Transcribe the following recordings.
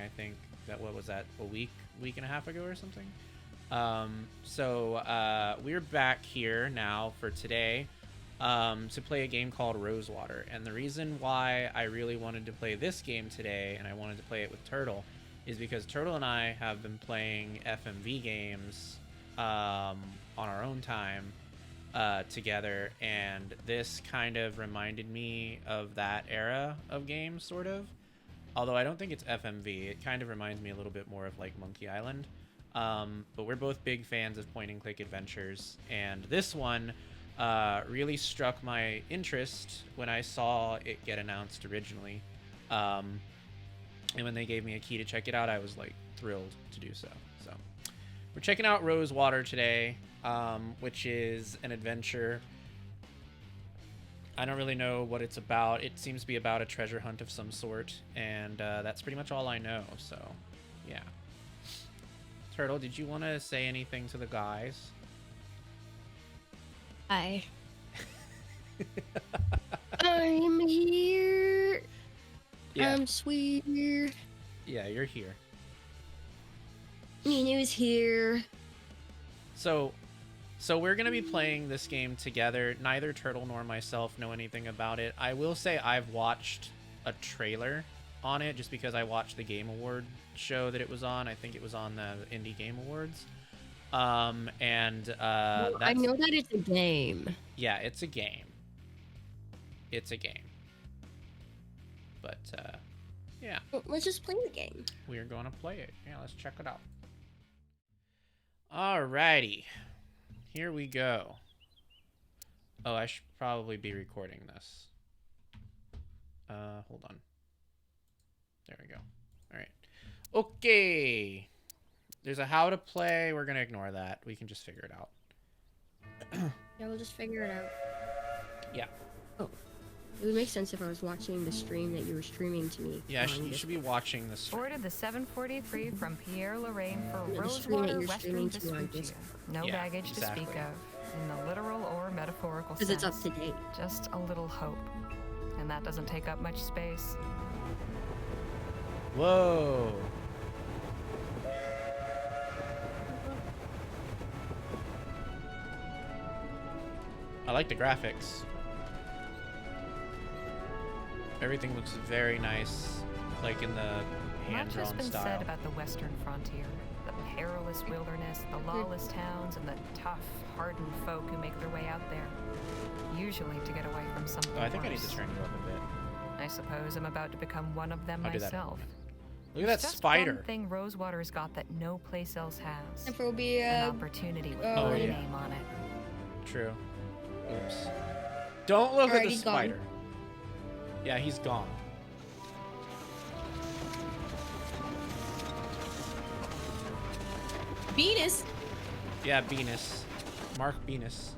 I think that, what was that, a week and a half ago or something. We're back here now for today to play a game called Rosewater. And the reason why I really wanted to play this game today, and I wanted to play it with Turtle, is because Turtle and I have been playing FMV games on our own time together, and this kind of reminded me of that era of games, sort of. Although I don't think it's FMV, it kind of reminds me a little bit more of like Monkey Island. But we're both big fans of point-and-click adventures, and this one really struck my interest when I saw it get announced originally. And when they gave me a key to check it out, I was like thrilled to do so. So we're checking out Rosewater today, which is an adventure. I don't really know what it's about. It seems to be about a treasure hunt of some sort, and that's pretty much all I know. So yeah. Turtle, did you want to say anything to the guys? Hi. I'm here. Yeah. I'm sweet. Yeah, you're here. Minu's here. So we're going to be playing this game together. Neither Turtle nor myself know anything about it. I will say I've watched a trailer on it just because I watched the Game Award show that it was on. I think it was on the Indie Game Awards. I know that it's a game. Yeah, it's a game. It's a game. But yeah. Well, let's just play the game. We're going to play it. Yeah, let's check it out. Alrighty. Here we go. Oh, I should probably be recording this. Hold on. There we go. All right. Okay. There's a how to play. We're going to ignore that. We can just figure it out. Yeah, we'll just figure it out. Yeah. Oh. It would make sense if I was watching the stream that you were streaming to me. Yeah, you should be watching the stream. Boarded the 743 from Pierre Lorraine for Yeah, Rosewater, Western Vespuccia. No Yeah, baggage exactly. to speak of, in the literal or metaphorical Because sense. it's up to date. Just a little hope. And that doesn't take up much space. Whoa. I like the graphics. Everything looks very nice, like in the hand-drawn Much has been style. said about the Western frontier. The perilous wilderness, the lawless towns, and the tough, hardened folk who make their way out there. Usually to get away from something Oh, I think I need worse. to turn you up a bit. I suppose I'm about to become one of them I'll do that in a myself. moment. Look at There's that just spider. one thing Rosewater's got that no place else has. If it will be An opportunity with oh, my yeah. name on it. True. Oops. Don't look at Alright, the he's gone. spider. Yeah, he's gone. Venus. Yeah, Venus. Mark Venus.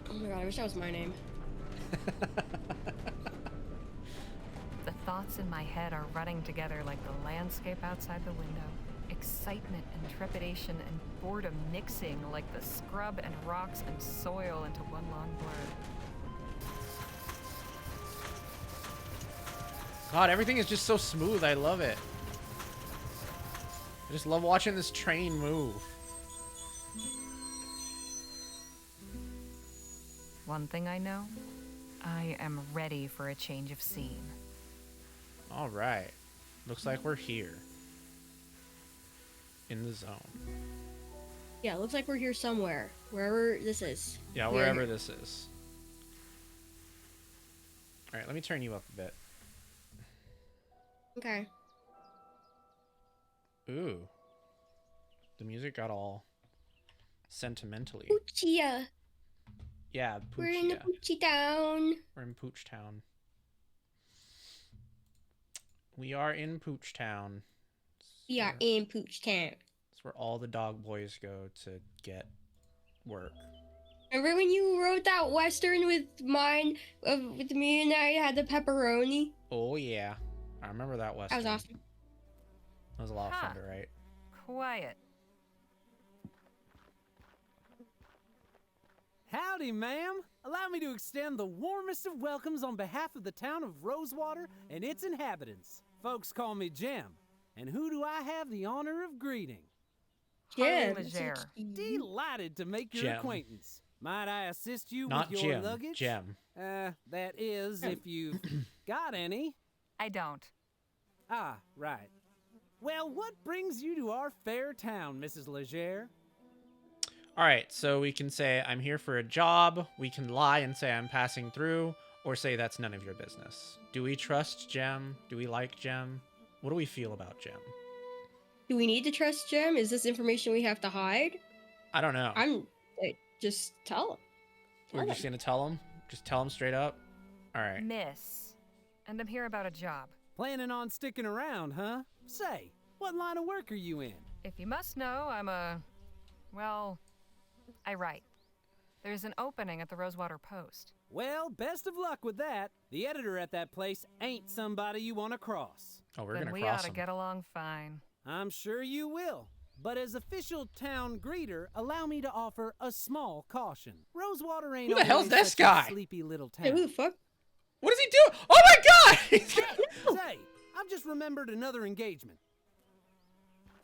Oh my god, I wish that was my name. The thoughts in my head are running together like the landscape outside the window. Excitement and trepidation and boredom mixing like the scrub and rocks and soil into one long blur. God, everything is just so smooth. I love it. I just love watching this train move. One thing I know, I am ready for a change of scene. All right. Looks like we're here. In the zone. Yeah, it looks like we're here somewhere. Wherever this is. Yeah, We are wherever here. this is. All right, let me turn you up a bit. Okay. Ooh. The music got all sentimentally. Poochia. Yeah, We're in the Poochia. Poochie town. We're in Pooch Town. We are in Pooch Town. We are in Pooch town. It's where all the dog boys go to get work. Remember when you wrote that Western with mine, with me and I had the pepperoni? Oh yeah, I remember that Western. That was awesome. That was a lot of Huh. fun to write. Quiet. Howdy, ma'am. Allow me to extend the warmest of welcomes on behalf of the town of Rosewater and its inhabitants. Folks call me Jim. And who do I have the honor of greeting? Yeah. Harley Legere. Delighted to make your Gem. acquaintance. Might I assist you Not with your Jim. luggage? Gem. That is, if you've got any. I don't. Ah, right. Well, what brings you to our fair town, Mrs. Legere? All right, so we can say I'm here for a job. We can lie and say I'm passing through, or say that's none of your business. Do we trust Gem? Do we like Gem? What do we feel about Gem? Do we need to trust Gem? Is this information we have to hide? I don't know. Just tell him. We're just gonna tell him. Just tell him straight up. All right. Miss. And I'm here about a job. Planning on sticking around, huh? Say, what line of work are you in? If you must know, well, I write. There's an opening at the Rosewater Post. Well, best of luck with that. The editor at that place ain't somebody you want to cross. Oh, we're Then gonna we cross ought to him. get along fine. I'm sure you will. But as official town greeter, allow me to offer a small caution. Rosewater ain't Who the hell's always this such a guy? sleepy little Hey, who town. the fuck? What is he doing? Oh my God! Say, I've just remembered another engagement.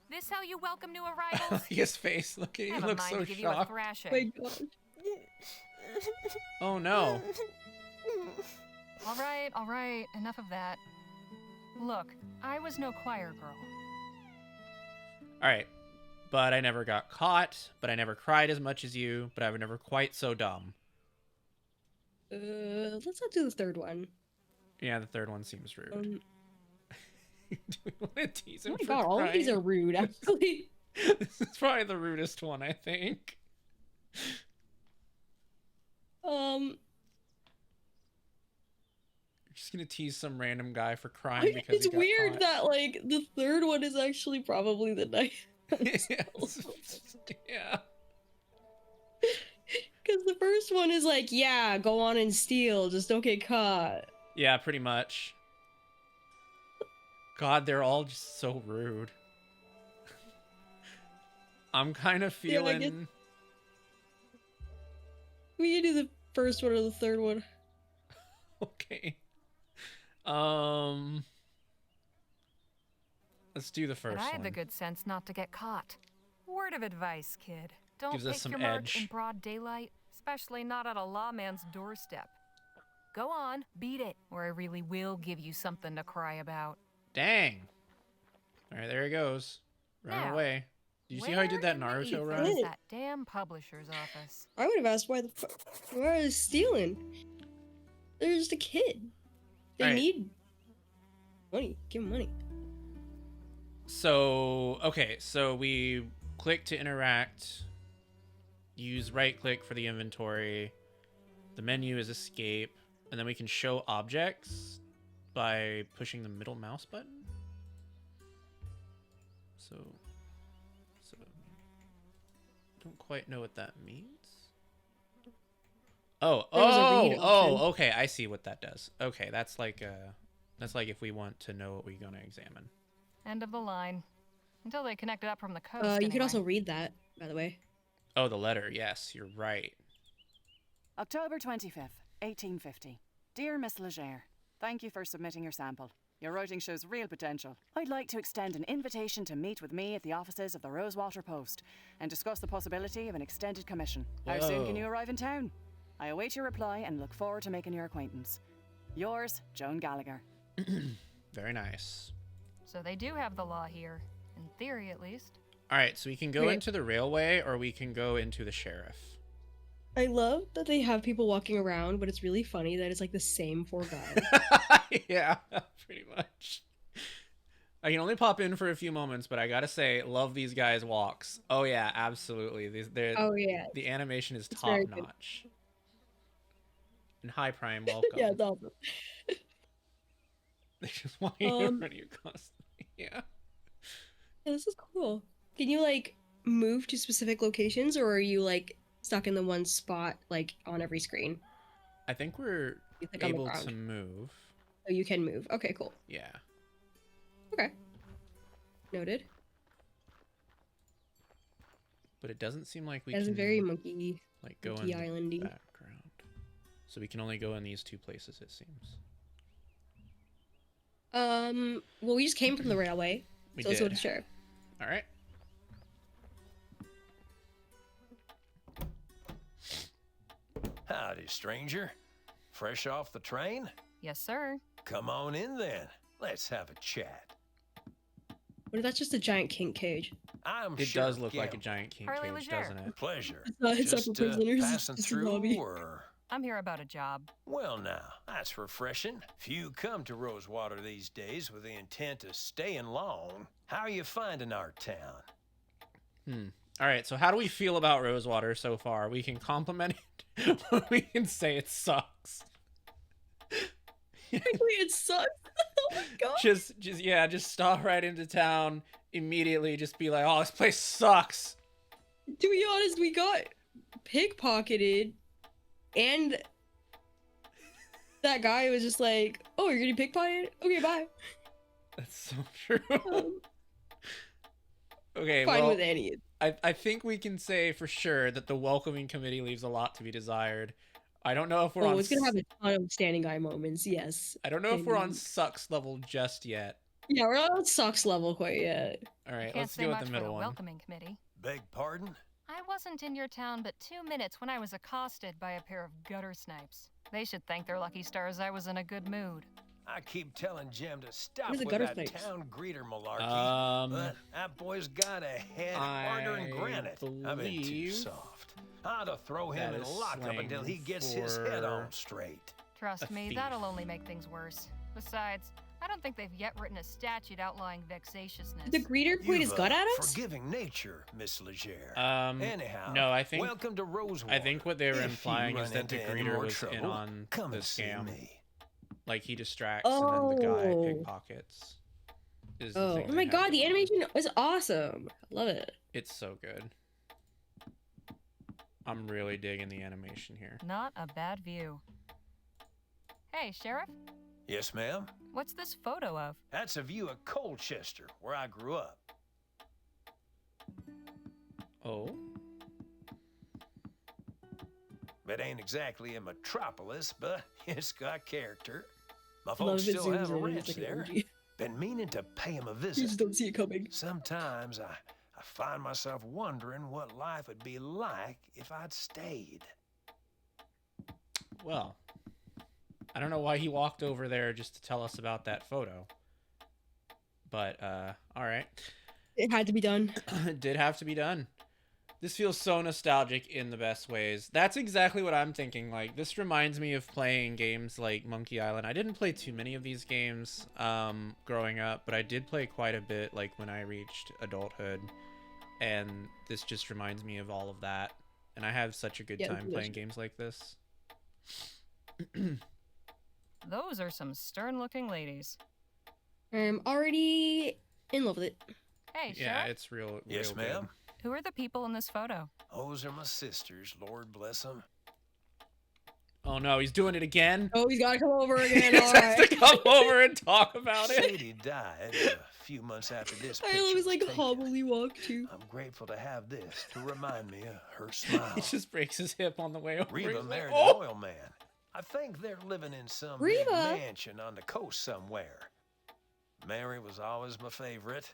This how you welcome new arrivals? His face. Look, he I have a looks mind so to give you a shocked. thrashing. My God. Oh no. All right, enough of that. Look, I was no choir girl. All right. But I never got caught. But I never cried as much as you. But I was never quite so dumb. Let's not do the third one. Yeah, the third one seems rude. Do we want to tease Oh him my for God, all of these crying? are rude, actually. This is probably the rudest one, I think. Um, You're just gonna tease some random guy for crying because it's he got weird caught. that, like, the third one is actually probably the nice. Yeah. Because the first one is like, yeah, go on and steal, just don't get caught. Yeah, pretty much. God, they're all just so rude. I'm kind of Yeah, I guess- feeling... We can do the first one or the third one. Okay. Let's do the first But I had one. the good sense not to get caught. Word of advice, kid. Don't Gives us take some your mark edge. in broad daylight, especially not at a lawman's doorstep. Go on, beat it, or I really will give you something to cry about. Dang. All right, there he goes. Running Now, away. Did you see how he did that Naruto run? Is that damn publisher's office? I would have asked why why are they stealing? They're just a kid. They Alright. need money. Give them money. So, okay, so we click to interact, use right click for the inventory, the menu is escape, and then we can show objects by pushing the middle mouse button. So don't quite know what that means. Oh, There was a read option. okay, I see what that does. Okay, that's like if we want to know what we're going to examine. End of the line. Until they connect it up from the coast. You could anyway. also read that, by the way. Oh, the letter. Yes, you're right. October 25th, 1850. Dear Miss Legere, thank you for submitting your sample. Your writing shows real potential. I'd like to extend an invitation to meet with me at the offices of the Rosewater Post and discuss the possibility of an extended commission. How soon can Whoa. you arrive in town? I await your reply and look forward to making your acquaintance. Yours, Joan Gallagher. Very nice. So they do have the law here. In theory, at least. All right, so we can go Great. into the railway or we can go into the sheriff. I love that they have people walking around, but it's really funny that it's like the same four guys. Yeah, pretty much. I can only pop in for a few moments, but I gotta say, love these guys' walks. Oh yeah, absolutely. Oh yeah. The animation is It's top very good. notch. And hi, Prime, welcome. Yeah, it's awesome. They just walking in Um, front of you constantly. Yeah. Yeah, this is cool. Can you like move to specific locations, or are you like stuck in the one spot like on every screen? I think we're You click on the able ground. to move. Oh, you can move. Okay, cool. Yeah. Okay. Noted. But it doesn't seem like we That's can very monkey like go in monkey the islandy. background. So we can only go in these two places, it seems. Well, we just came from the railway. We So let's go did. to sheriff. All right. Howdy, stranger. Fresh off the train? Yes, sir. Come on in then. Let's have a chat. What if that's just a giant kink cage? I'm It Sheriff does look like a Gamble. giant king Harley cage, Leger. doesn't it? Pleasure. It's not for prisoners, it's Passing just a through, hobby. or... I'm here about a job. Well now, that's refreshing. Few come to Rosewater these days with the intent of staying long. How are you finding our town? All right, so how do we feel about Rosewater so far? We can compliment it, or we can say it sucks. Wait, it sucks. Oh my god. Just stop right into town immediately. Just be like, oh, this place sucks. To be honest, we got pickpocketed, and that guy was just like, "Oh, you're getting pickpocketed? Okay, bye." That's so true. Okay, Fine well, with any. I think we can say for sure that the welcoming committee leaves a lot to be desired. I don't know if we're on. It's gonna have a ton of standing eye moments. Yes. I don't know if we're on Indeed. sucks level just yet. Yeah, we're not on sucks level quite yet. All right, Can't let's say deal with much the for middle the one. welcoming committee. Beg pardon? I wasn't in your town but 2 minutes when I was accosted by a pair of gutter snipes. They should thank their lucky stars I was in a good mood. I keep telling Jim to stop What is a with gutter that snipes? town greeter malarkey. Um, But that boy's got a head harder than I granite. I've been too believe soft. I'd have throw him that in is lockup until he slang gets his head for on straight. Trust A me, thief. that'll only make things worse. Besides, I don't think they've yet written a statute outlawing vexatiousness. Did the greeter point his You've gun a at us? forgiving nature, Miss Leger. Anyhow, no, I think welcome to Rosewater. I think what they were If you implying is run that the into any greeter more was in trouble, on come the and see scam. me. Like he distracts and then the guy Oh. pickpockets. Is the Oh, thing oh they my had god, the going. animation is awesome. I love it. It's so good. I'm really digging the animation here. Not a bad view. Hey, Sheriff, Yes, ma'am. what's this photo of? That's a view of Colchester, where I grew up. Oh, It ain't exactly a metropolis, but it's got character. My I love folks if it still zooms have a in. ranch It's like an there. emoji. Been meaning to pay him a You visit. just don't see it coming. Sometimes I find myself wondering what life would be like if I'd stayed. well. I don't know why he walked over there just to tell us about that photo. But, all right. It had to be done. It did have to be done. This feels so nostalgic in the best ways. That's exactly what I'm thinking. Like, this reminds me of playing games like Monkey Island. I didn't play too many of these games growing up, but I did play quite a bit, like, when I reached adulthood. And this just reminds me of all of that. And I have such a good Yeah, time it's playing games like this. Those are some stern-looking ladies. I'm already in love with it. Hey, Yeah, Sheriff, it's real Yes, good. ma'am. who are the people in this photo? Those are my sisters, Lord bless them. Oh no, he's doing it again. Oh, he's gotta come over He again. just has to Alright. come over and talk about it. Sadie died a few months after this picture I always like taken. hobbly walk too. I'm grateful to have this to remind me of her smile. He just breaks his hip on the way over. Reba He's like, married "Oh!" an oil man. I think they're living in some big Reba? mansion on the coast somewhere. Mary was always my favorite.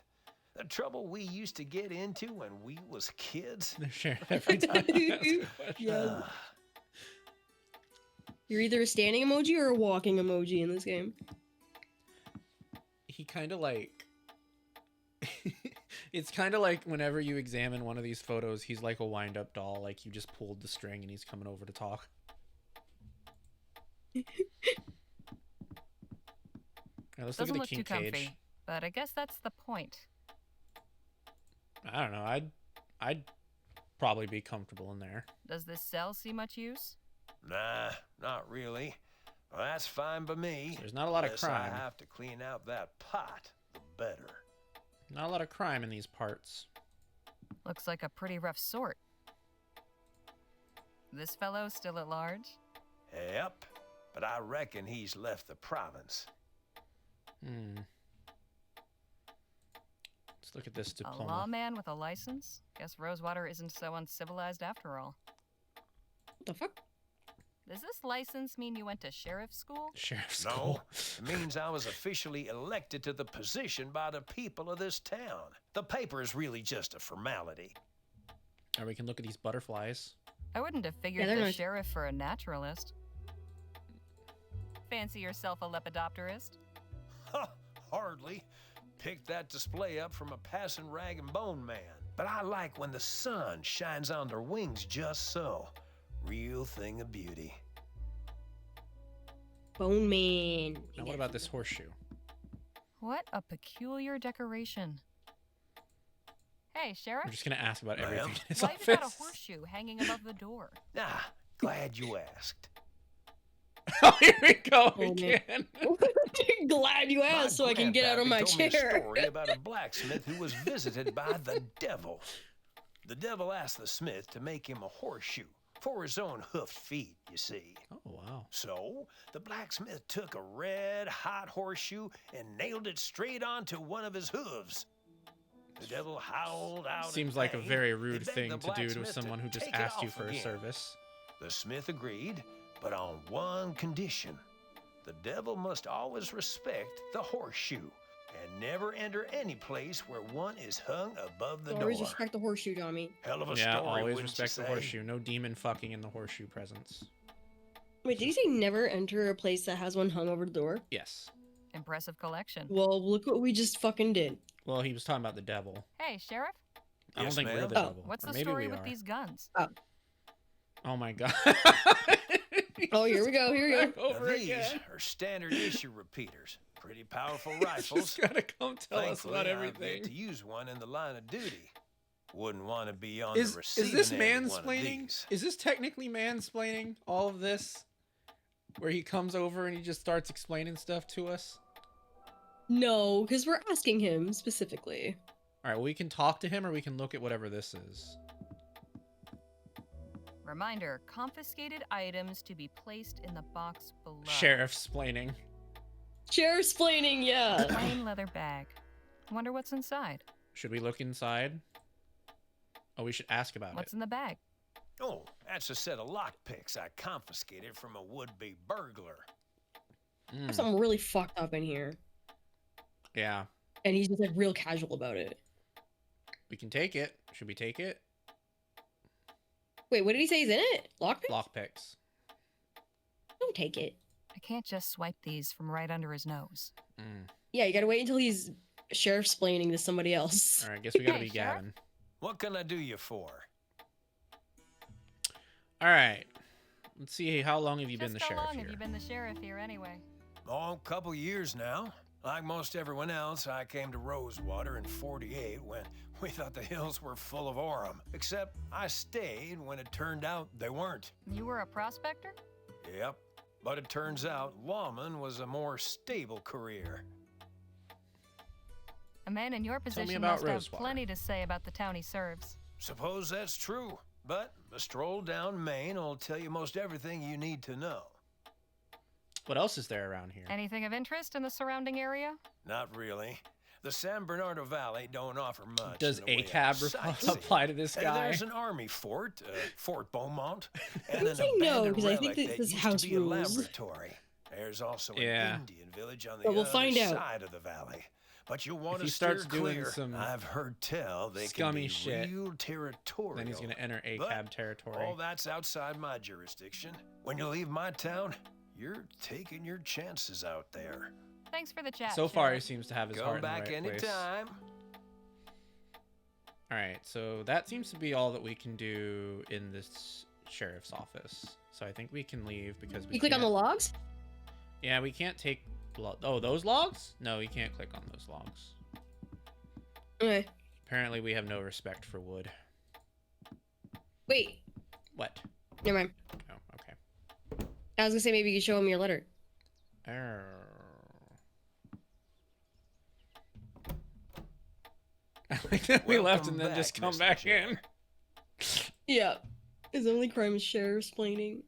The trouble we used to get into when we was kids. They're sharing every time. I ask a question. Yeah. You're either a standing emoji or a walking emoji in this game. He kind of like. It's kind of like whenever you examine one of these photos, he's like a wind-up doll. Like you just pulled the string and he's coming over to talk. Now, let's look Doesn't at look the too king comfy, cage. but I guess that's the point. I don't know. I'd probably be comfortable in there. Does this cell see much use? Nah, not really. Well, that's fine by me. There's not a lot of Unless crime. I have to clean out that pot, the better. Not a lot of crime in these parts. Looks like a pretty rough sort. This fellow still at large? Yep, but I reckon he's left the province. Let's look at this A diploma. lawman with a license? Guess Rosewater isn't so uncivilized after all. What the fuck? Does this license mean you went to sheriff's school? Sheriff's No, school. it means I was officially elected to the position by the people of this town. The paper is really just a formality. Or we can look at these butterflies. I wouldn't have figured they're the nice. sheriff for a naturalist. Fancy yourself a lepidopterist? Ha, hardly. Picked that display up from a passing rag and bone man. But I like when the sun shines on their wings just so. Real thing of beauty. Bone man. Now, what about this horseshoe? What a peculiar decoration. Hey, Sheriff. We're just gonna ask about Ma'am? everything in his Why have you got a office. horseshoe hanging above the door? Ah, glad you asked. Oh, here we go Oh, man. again. Glad you asked, so I can get out of my grandpappy told me a chair. story about a blacksmith who was visited by the devil. The devil asked the smith to make him a horseshoe for his own hoofed feet, you see. Oh, wow. So the blacksmith took a red-hot horseshoe and nailed it straight onto one of his hooves. The devil howled out. in Seems like a pain. very He rude begged thing the to do to blacksmith someone who just take it asked you off for a again. service. The smith agreed, but on one condition. The devil must always respect the horseshoe and never enter any place where one is hung above the So door. always respect the horseshoe, Tommy. Hell of a Yeah, story, always wouldn't respect you the say? horseshoe. No demon fucking in the horseshoe presence. Wait, did you say never enter a place that has one hung over the door? Yes. Impressive collection. Well, look what we just fucking did. Well, he was talking about the devil. Hey, Sheriff. I don't Yes, think we're ma'am? the Oh. devil. What's Or the maybe story we with are. these guns? Oh my god. Oh, here we go, here we go. Back Now, over these again. are standard issue repeaters. Pretty powerful He's rifles. just gotta come tell us Thankfully, about I've yet everything. to use one in the line of duty. Wouldn't want to be on Is the receiving this end of one of mansplaining? these. Is this technically mansplaining? All of this, where he comes over and he just starts explaining stuff to us. No, because we're asking him specifically. All right, well, we can talk to him, or we can look at whatever this is. Reminder, confiscated items to be placed in the box below. Sheriff's explaining. Sheriff's explaining, yeah. Plain leather bag. Wonder what's inside. Should we look inside? Oh, we should ask about What's it. in the bag? Oh, that's a set of lockpicks I confiscated from a would-be burglar. Mm, Something really fucked up in here. yeah, And he's just like real casual about it. we can take it. Should we take it? Wait, what did he say is in it? Lockpick? Lockpicks. Don't take it. I can't just swipe these from right under his nose. Mm. Yeah, you gotta wait until he's sheriff's explaining to somebody else. All right, guess we gotta Hey, be Sheriff? Gavin. What can I do you for? All right, let's see. How long have you been Just the how sheriff long here? have you been the sheriff here anyway? Oh, a couple years now. Like most everyone else, I came to Rosewater in '48 when we thought the hills were full of Orem. Except I stayed when it turned out they weren't. You were a prospector? Yep. But it turns out lawman was a more stable career. A man in your Tell me position about must have Rosewater. plenty to say about the town he serves. Suppose that's true. But a stroll down Main will tell you most everything you need to know. What else is there around here? Anything of interest in the surrounding area? Not really. The San Bernardo Valley don't offer much. Does in the way of ACAB sightseeing. apply to this guy? There's an army fort, Fort Beaumont, and would an say no, abandoned 'cause I think relic that that this used house to be a rules. laboratory. There's also an Yeah. Indian village on the But we'll other find out. side of the valley. But you'll want If to he steer starts doing clear. some I've heard tell they scummy can be shit, real territorial. Then he's gonna enter But ACAB territory. all that's outside my jurisdiction. When you leave my town, you're taking your chances out there. Thanks for the chat. So far, he Sheriff. seems to have his Come heart back in the right place. anytime. All right, so that seems to be all that we can do in this sheriff's office. So I think we can leave because we You click on the can't- logs? Yeah, we can't take. Oh, those logs? No, we can't click on those logs. Okay. Apparently, we have no respect for wood. Wait, What? never mind. Oh, okay. I was gonna say maybe you could show him your letter. I like that we left Welcome and then back, just come Miss back Leger. in. Yeah. His only crime is sheriff's explaining.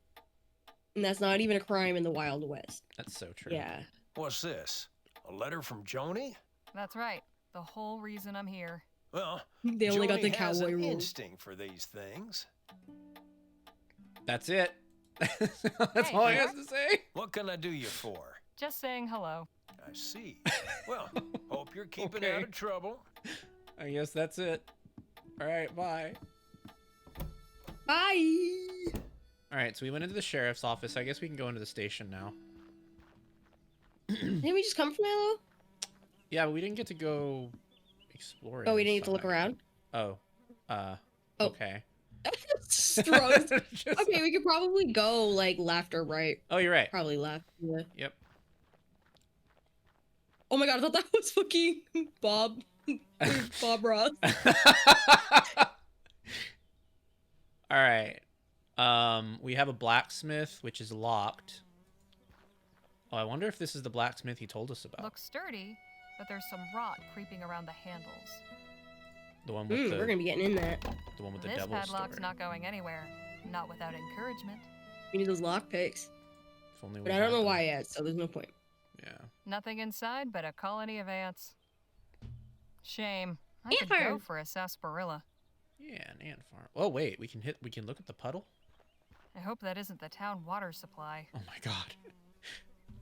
And that's not even a crime in the Wild West. That's so true. Yeah. What's this? A letter from Joni? That's right. The whole reason I'm here. Well, They only got the Joni has cowboy an rules. instinct for these things. That's it. That's Hey, all he Peter? has to say. What can I do you for? Just saying hello. I see. Well, hope you're keeping Okay. out of trouble. I guess that's it. All right, bye. Bye. All right, so we went into the sheriff's office. I guess we can go into the station now. Didn't we just come from there though? Yeah, but we didn't get to go exploring. Oh, we didn't get to look around. Oh, Oh. okay. Strong. Just- Okay, we could probably go like left or right. Oh, you're right. Probably left. Yeah. Yep. Oh my god, I thought that was fucking Bob. Bob Ross. All right. We have a blacksmith, which is locked. Oh, I wonder if this is the blacksmith he told us about. Looks sturdy, but there's some rot creeping around the handles. The one with We're gonna be getting in that. the one with the This devil padlock's story. not going anywhere. Not without encouragement. We need those lockpicks. If only we But I don't had know them. why yet, so there's no point. Yeah. Nothing inside but a colony of ants. Shame. I Ant could go farm. for a sarsaparilla. Yeah, an ant farm. Oh wait, we can look at the puddle. I hope that isn't the town water supply. Oh my god.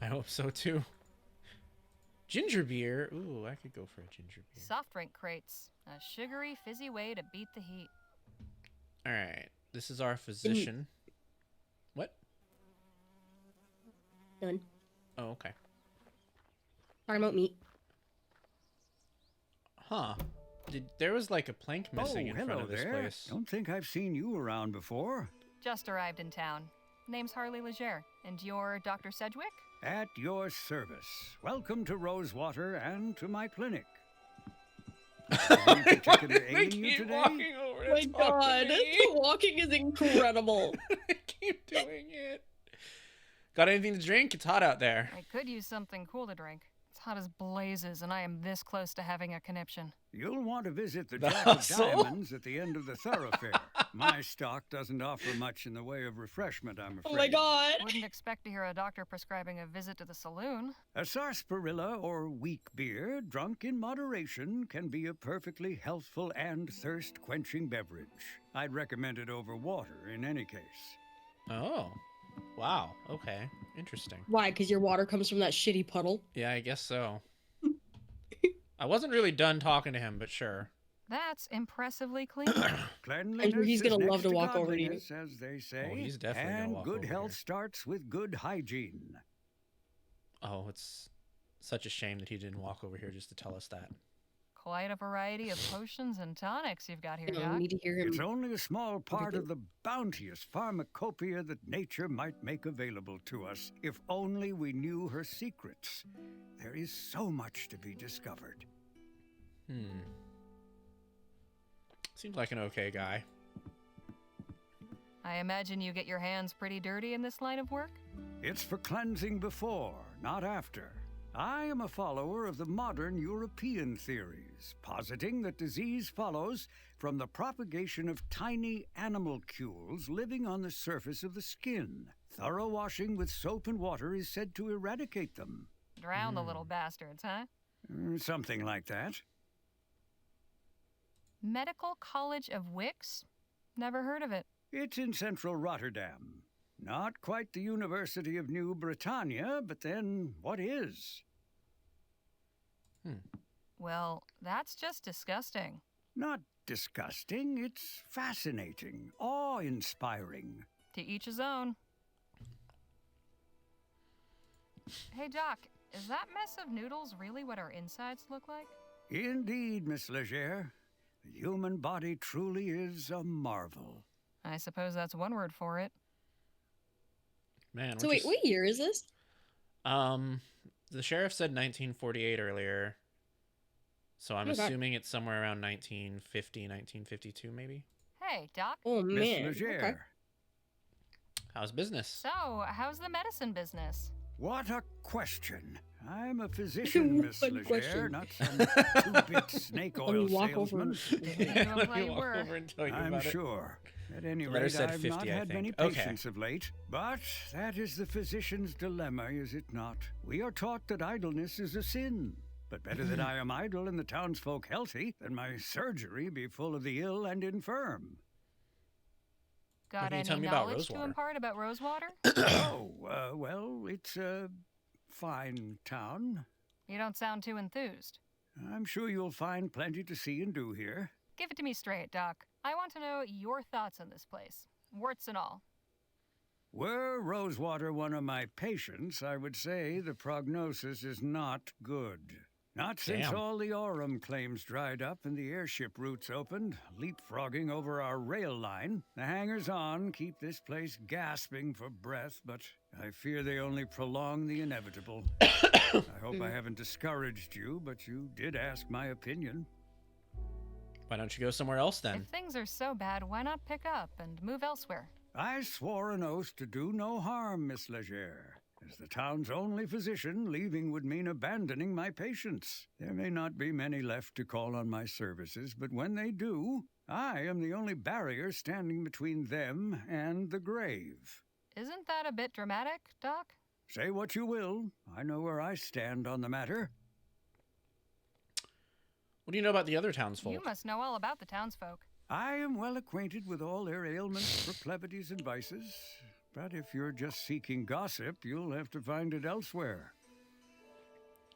I hope so too. Ginger beer. Ooh, I could go for a ginger beer. Soft drink crates. A sugary, fizzy way to beat the heat. All right. This is our physician. What? Done. Oh, okay. Talking about meat. Huh. There was like a plank missing in front hello of this there. place. Don't think I've seen you around before. Just arrived in town. Name's Harley Leger. And you're Dr. Sedgwick? At your service. Welcome to Rosewater and to my clinic. Any particular They ailing you keep today? walking over Oh my to talk to god, me. walking is incredible. They keep doing it. Got anything to drink? It's hot out there. I could use something cool to drink. It's hot as blazes, and I am this close to having a conniption. You'll want to visit the The Jack of hustle? Diamonds at the end of the thoroughfare. My stock doesn't offer much in the way of refreshment, I'm afraid. Oh my god. Wouldn't expect to hear a doctor prescribing a visit to the saloon. A sarsaparilla or weak beer, drunk in moderation, can be a perfectly healthful and thirst-quenching beverage. I'd recommend it over water in any case. Oh. Wow. Okay. Interesting. Why? Because your water comes from that shitty puddle? Yeah, I guess so. I wasn't really done talking to him, but sure. That's impressively clean. Cleanliness he's is gonna next love to walk over to you. godliness, as they say. Oh, he's definitely gonna and walk good over health here. starts with good hygiene. Oh, it's such a shame that he didn't walk over here just to tell us that. Quite a variety of potions and tonics you've got here, No, Doc. we need to hear him. It's only a small part of the bounteous pharmacopoeia that nature might make available to us if only we knew her secrets. There is so much to be discovered. Seems like an okay guy. I imagine you get your hands pretty dirty in this line of work? It's for cleansing before, not after. I am a follower of the modern European theories, positing that disease follows from the propagation of tiny animalcules living on the surface of the skin. Thorough washing with soap and water is said to eradicate them. Drown the little bastards, huh? Something like that. Medical College of Wicks? Never heard of it. It's in central Rotterdam. Not quite the University of New Britannia, but then what is? Well, that's just disgusting. Not disgusting, it's fascinating, awe-inspiring. To each his own. Hey, Doc, is that mess of noodles really what our insides look like? Indeed, Miss Leger. The human body truly is a marvel. I suppose that's one word for it. Man, So we're wait, just- what year is this? The sheriff said 1948 earlier. So I'm Okay. assuming it's somewhere around 1950, 1952 maybe. Hey, Doc. Oh Miss man. Leger, Okay. How's business? So, how's the medicine business? what a question. I'm a physician, Miss What Leger, question? not some two-bit snake Let oil me walk over. salesman. Didn't Let me imply you walk were. over and tell you I'm about it. sure. At any The letter rate, said I've 50, not I had many think. Okay. patients of late. But that is the physician's dilemma, is it not? We are taught that idleness is a sin. But better that I am idle and the townsfolk healthy than my surgery be full of the ill and infirm. Got can you any tell me about knowledge to Rosewater? impart about Rosewater? Oh, well, it's a fine town. You don't sound too enthused. I'm sure you'll find plenty to see and do here. Give it to me straight, Doc. I want to know your thoughts on this place. Warts and all. Were Rosewater one of my patients, I would say the prognosis is not good. Not since Damn. all the Aurum claims dried up and the airship routes opened, leapfrogging over our rail line. The hangers-on keep this place gasping for breath, but I fear they only prolong the inevitable. I hope I haven't discouraged you, but you did ask my opinion. Why don't you go somewhere else then? If things are so bad, why not pick up and move elsewhere? I swore an oath to do no harm, Miss Legere. As the town's only physician, leaving would mean abandoning my patients. There may not be many left to call on my services, but when they do, I am the only barrier standing between them and the grave. Isn't that a bit dramatic, Doc? Say what you will, I know where I stand on the matter. What do you know about the other townsfolk? You must know all about the townsfolk. I am well acquainted with all their ailments, proclivities, and vices. But if you're just seeking gossip, you'll have to find it elsewhere.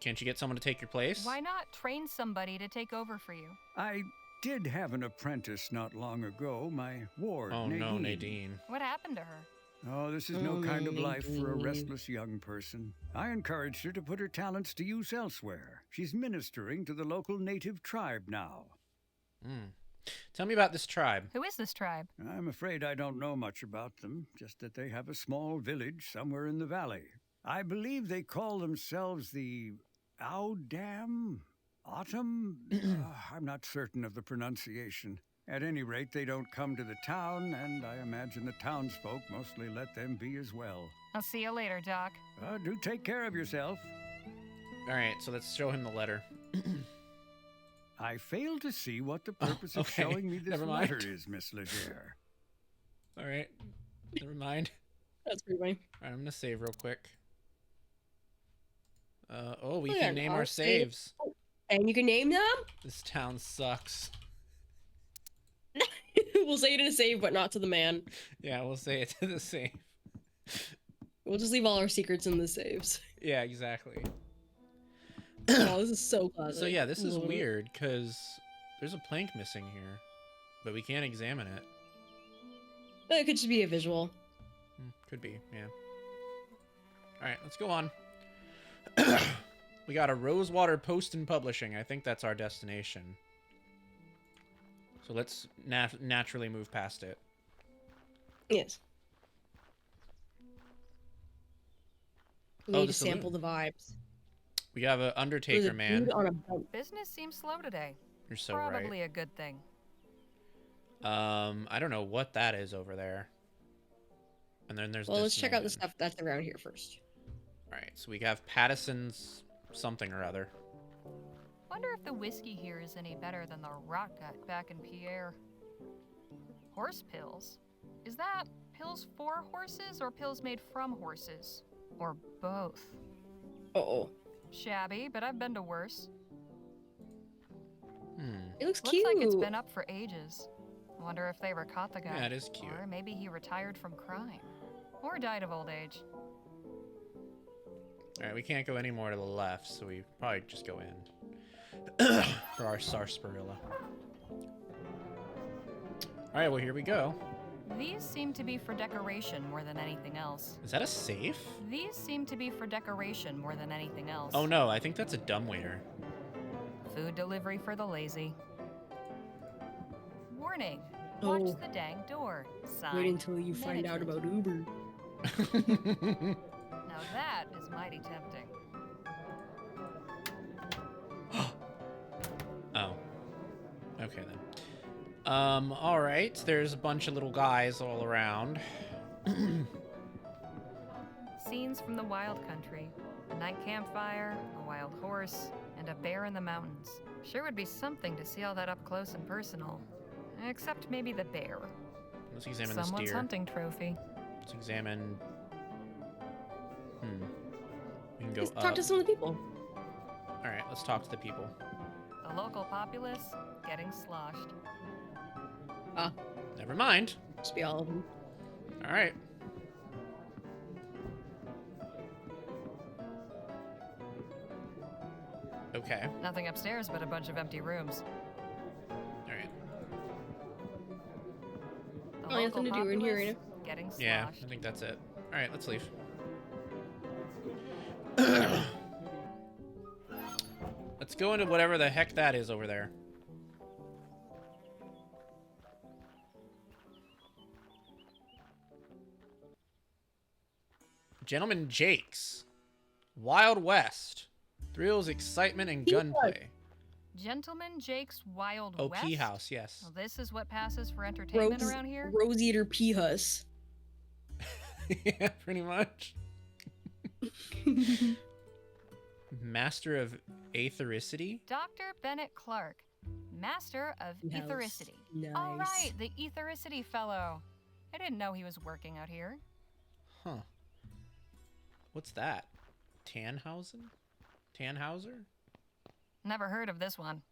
Can't you get someone to take your place? Why not train somebody to take over for you? I did have an apprentice not long ago, my ward, Oh Nadine. no, Nadine. What happened to her? Oh, this is no kind of life for a Nadine. restless young person. I encouraged her to put her talents to use elsewhere. She's ministering to the local native tribe now. Tell me about this tribe. Who is this tribe? I'm afraid I don't know much about them, just that they have a small village somewhere in the valley. I believe they call themselves the Audam? Autumn? I'm not certain of the pronunciation. At any rate, they don't come to the town, and I imagine the townsfolk mostly let them be as well. I'll see you later, Doc. Do take care of yourself. All right, so let's show him the letter. I fail to see what the purpose of okay. showing me this Never mind. letter is, Miss Legere. All right, never mind. That's pretty funny. All right, I'm gonna save real quick. We Oh, yeah, can name I'll our save. saves. And you can name them? This town sucks. We'll say it in a save, but not to the man. Yeah, we'll say it to the save. We'll just leave all our secrets in the saves. Yeah, exactly. Oh, this is so classic. So yeah, this is Love it. weird because there's a plank missing here, but we can't examine it. It could just be a visual. Could be, yeah. All right, let's go on. We got a Rosewater Post and Publishing. I think that's our destination. So let's naturally move past it. Yes. We Oh, need the to sample saloon. the vibes. We have an There's Undertaker a man. dude on a boat. Business seems slow today. You're so Probably right. a good thing. I don't know what that is over there. And then there's Well, this let's check out the man. stuff that's around here first. All right, so we have Pattison's something or other. Wonder if the whiskey here is any better than the rot gut back in Pierre. Horse pills? Is that pills for horses or pills made from horses? Or both? Uh-oh. Shabby, but I've been to worse. It looks Looks cute. like it's been up for ages. Wonder if they ever caught the guy. Yeah, it is cute. Or maybe he retired from crime. Or died of old age. All right, we can't go any more to the left, so we probably just go in for our sarsaparilla. All right, well, here we go. These seem to be for decoration more than anything else. Is that a safe? These seem to be for decoration more than anything else. Oh no, I think that's a dumbwaiter. Food delivery for the lazy. Warning. Watch Oh. the dang door. Sign. Wait until you find out about management. Uber. Now that is mighty tempting. Oh. Okay then. All right. There's a bunch of little guys all around. Scenes from the wild country. A night campfire, a wild horse, and a bear in the mountains. Sure would be something to see all that up close and personal. Except maybe the bear. Let's examine Someone's this deer. hunting trophy. Let's examine. We can go Let's up. talk to some of the people. All right, let's talk to the people. The local populace getting sloshed. Ah, Never mind. must be all of them. All right. Okay. Nothing upstairs but a bunch of empty rooms. All right. The Oh, nothing to do in here, populace Rena. getting sloshed. Yeah, I think that's it. All right, let's leave. Let's go into whatever the heck that is over there. Gentleman Jake's. Wild West. Thrills, excitement, and gunplay. Gentleman Jake's Wild Oh, West? Pea House, yes. Well, this is what passes for entertainment around here? Rose-eater pea huss. Yeah, pretty much. Master of Aethericity? Dr. Bennett Clark, Master of Nice. Ethericity. Nice. All right, the Ethericity fellow. I didn't know he was working out here. Huh. What's that? Tannhausen? Tannhauser? Never heard of this one.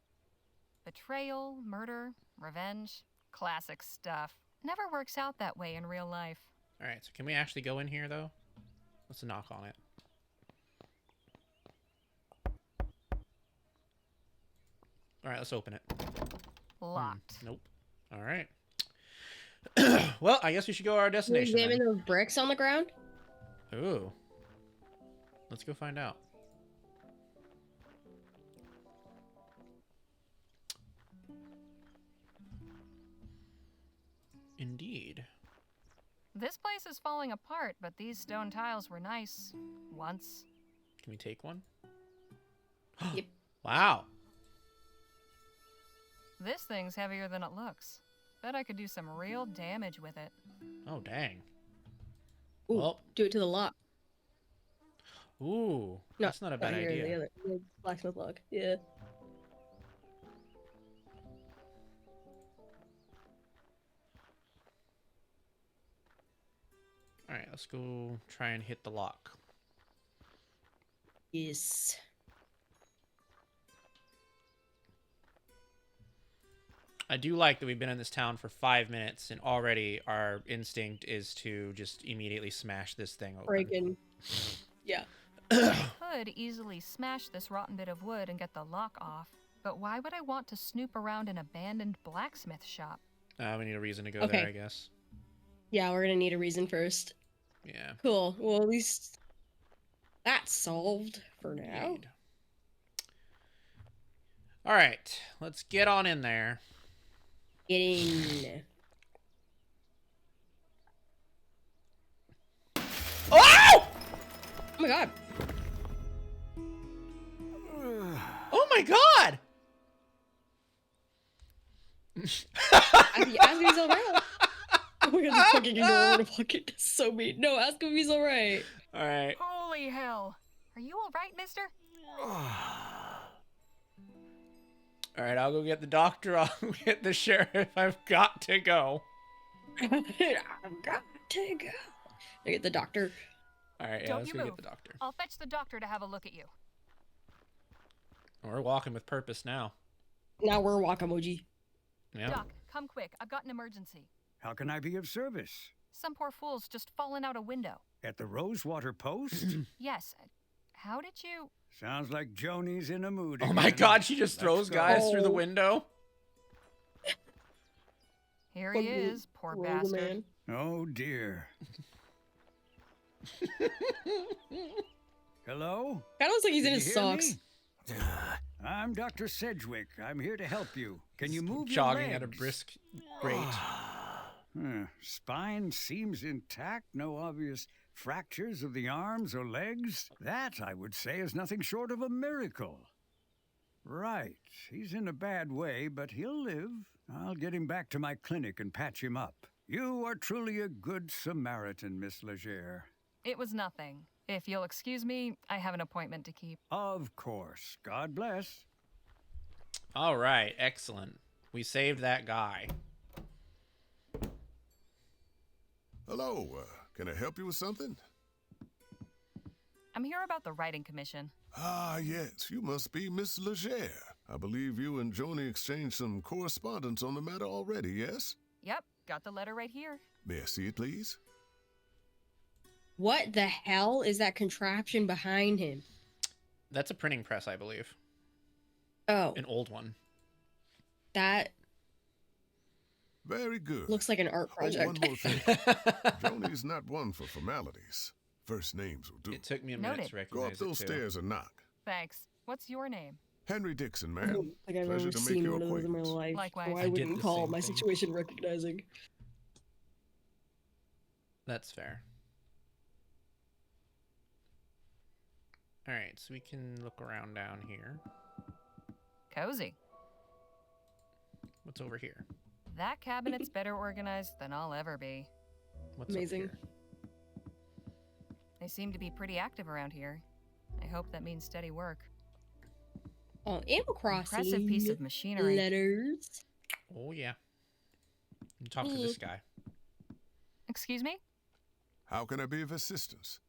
Betrayal, murder, revenge, classic stuff. Never works out that way in real life. All right, so can we actually go in here, though? Let's knock on it. All right, let's open it. Locked. Nope. All right. Well, I guess we should go to our destination Examine then. those bricks on the ground. Ooh. Let's go find out. Indeed. This place is falling apart, but these stone tiles were nice. Once. Can we take one? Yep. Wow. This thing's heavier than it looks. Bet I could do some real damage with it. Oh, dang. Ooh, Well. do it to the lock. Ooh. No, That's not a bad here, idea. The other the blacksmith log. Yeah. All right, let's go try and hit the lock. Yes. I do like that we've been in this town for 5 minutes, and already our instinct is to just immediately smash this thing open. Breaking. Yeah. Could easily smash this rotten bit of wood and get the lock off, but why would I want to snoop around an abandoned blacksmith shop? We need a reason to go Okay. there, I guess. Yeah, we're gonna need a reason first. Yeah. Cool. Well, at least that's solved for now. Indeed. All right, let's get on in there. Get in. Oh! Oh my god. Oh my god! Ask him if he's alright. Oh my god, this fucking ignore what a fucking so mean. No, ask him if he's alright. All right. Holy hell! Are you alright, mister? All right, I'll go get the doctor. I'll get the sheriff. I've got to go. I've got to go. I get the doctor. All right, yeah, Don't let's you go move. get the doctor. I'll fetch the doctor to have a look at you. We're walking with purpose now. Now we're Wakamoji. Yeah. Doc, come quick. I've got an emergency. How can I be of service? Some poor fool's just fallen out a window. At the Rosewater Post? Yes. How did you... Sounds like Joni's in a mood Oh my again. god, she just Let's throws go. guys through the Oh. window. Here he is, poor Roll bastard. man. Oh dear. Hello? Kinda looks like he's in Can his you hear socks. me? I'm Dr. Sedgwick. I'm here to help you. Can you move Jogging your at a legs? brisk rate. Spine seems intact. No obvious fractures of the arms or legs. That, I would say, is nothing short of a miracle. Right. He's in a bad way, but he'll live. I'll get him back to my clinic and patch him up. You are truly a good Samaritan, Miss Legere. It was nothing. If you'll excuse me, I have an appointment to keep. Of course. God bless. All right, excellent. We saved that guy. Hello, can I help you with something? I'm here about the writing commission. Ah, yes, you must be Miss Legere. I believe you and Joni exchanged some correspondence on the matter already, yes? Yep, got the letter right here. May I see it, please? What the hell is that contraption behind him? That's a printing press, I believe. Oh, An old one. that Very good. looks like an art Oh, one project. more thing. Joni's not one for formalities. First names will do. It took me a minute Noted. to Go up recognize those it too. stairs and knock. Thanks. What's your name? Henry Dixon, ma'am. Like I've Pleasure never to make seen your one of those in my acquaintance. life. Likewise. So I I did wouldn't the call same my thing. situation recognizing. That's fair. All right, so we can look around down here. Cozy. What's over here? That cabinet's better organized than I'll ever be. What's Amazing. Up here? They seem to be pretty active around here. I hope that means steady work. Oh, Animal Crossing. Impressive piece of machinery. Letters. Oh yeah. You talk to this guy. Excuse me? How can I be of assistance?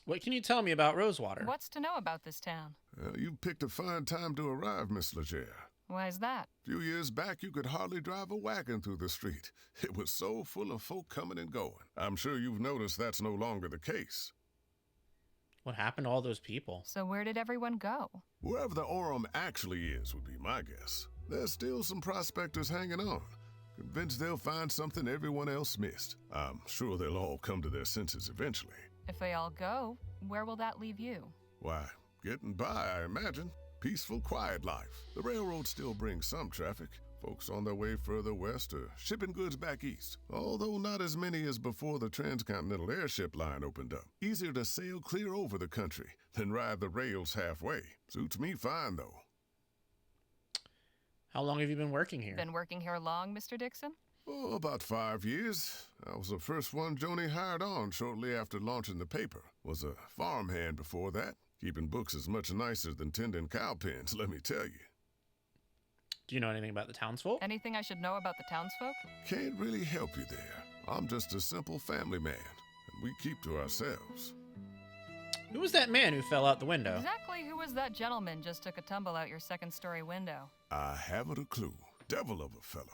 What can you tell me about Rosewater? What's to know about this town? You picked a fine time to arrive, Miss Leger. Why is that? A few years back, you could hardly drive a wagon through the street. It was so full of folk coming and going. I'm sure you've noticed that's no longer the case. What happened to all those people? So where did everyone go? Wherever the Orem actually is would be my guess. There's still some prospectors hanging on. Convinced they'll find something everyone else missed. I'm sure they'll all come to their senses eventually. If they all go, where will that leave you? Why, getting by, I imagine. Peaceful, quiet life. The railroad still brings some traffic. Folks on their way further west or shipping goods back east. Although not as many as before the transcontinental airship line opened up. Easier to sail clear over the country than ride the rails halfway. Suits me fine, though. How long have you been working here? Been working here long, Mr. Dixon? Oh, about 5 years. I was the first one Joni hired on shortly after launching the paper. Was a farmhand before that. Keeping books is much nicer than tending cow pens, let me tell you. Do you know anything about the townsfolk? Anything I should know about the townsfolk? Can't really help you there. I'm just a simple family man, and we keep to ourselves. Who was that man who fell out the window? Exactly who was that gentleman just took a tumble out your second-story window? I haven't a clue. Devil of a fella.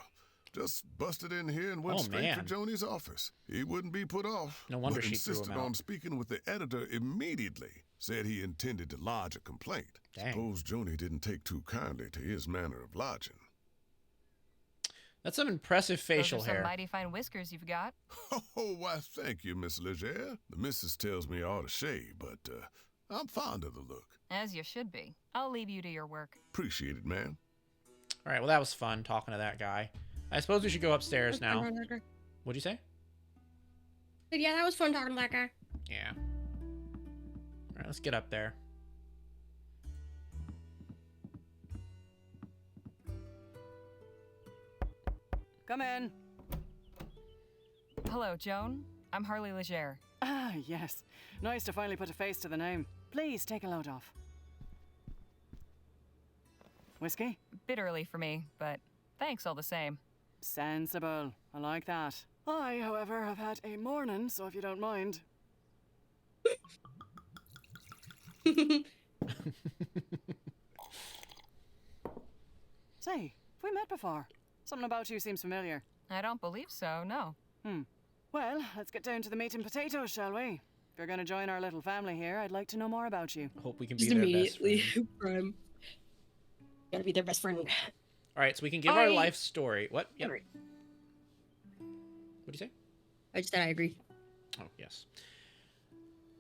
Just busted in here and went Oh, straight man. for Joni's office. He wouldn't be put off. No wonder but she threw him insisted out. on speaking with the editor immediately. Said he intended to lodge a complaint. Dang. Suppose Joni didn't take too kindly to his manner of lodging. That's some impressive facial Those are hair. some mighty fine whiskers you've got. Oh, why, thank you, Miss Leger. The missus tells me I ought to shave, but I'm fond of the look. As you should be. I'll leave you to your work. Appreciate it, ma'am. All right, well, that was fun talking to that guy. I suppose we should go upstairs now. What'd you say? Yeah, that was fun talking to that guy. Yeah. All right, let's get up there. Come in. Hello, Joan. I'm Harley Leger. Ah, yes. Nice to finally put a face to the name. Please take a load off. Whiskey? Bit early for me, but thanks all the same. Sensible. I like that. I, however, have had a morning, so if you don't mind. Say, have we met before? Something about you seems familiar. I don't believe so, no. Well, let's get down to the meat and potatoes, shall we? If you're going to join our little family here, I'd like to know more about you. Hope we can be Just their immediately, best friend. Prime. Gotta be their best friend. All right, so we can give our life story. What? Yep. Agree. What'd you say? I just said I agree. Oh, yes.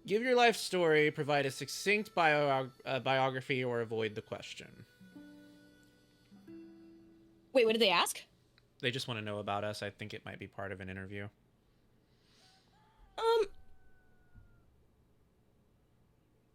Give your life story, provide a succinct biography, or avoid the question. Wait, what did they ask? They just want to know about us. I think it might be part of an interview.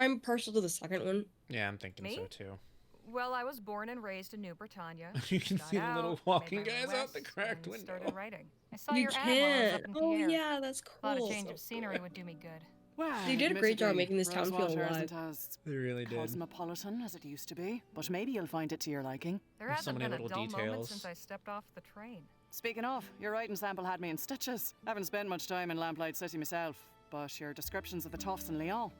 I'm partial to the second one. Yeah, I'm thinking Me? so too. Well, I was born and raised in New Britannia. You can Got see the little out, walking made my way guys out the west, cracked and window. started writing. I saw You your ad while I was can't. up in Oh Pierre. yeah, that's Thought cool. a change of scenery would do me good. Well, They did a great job admittedly, making this town feel Rosewater alive. isn't as They really did. cosmopolitan as it used to be, but maybe you'll find it to your liking. There There's so hasn't many been a little dull moment details. since I stepped off the train. Speaking of, your writing sample had me in stitches. Haven't spent much time in Lamplight City myself, but your descriptions of the toffs in Lyon,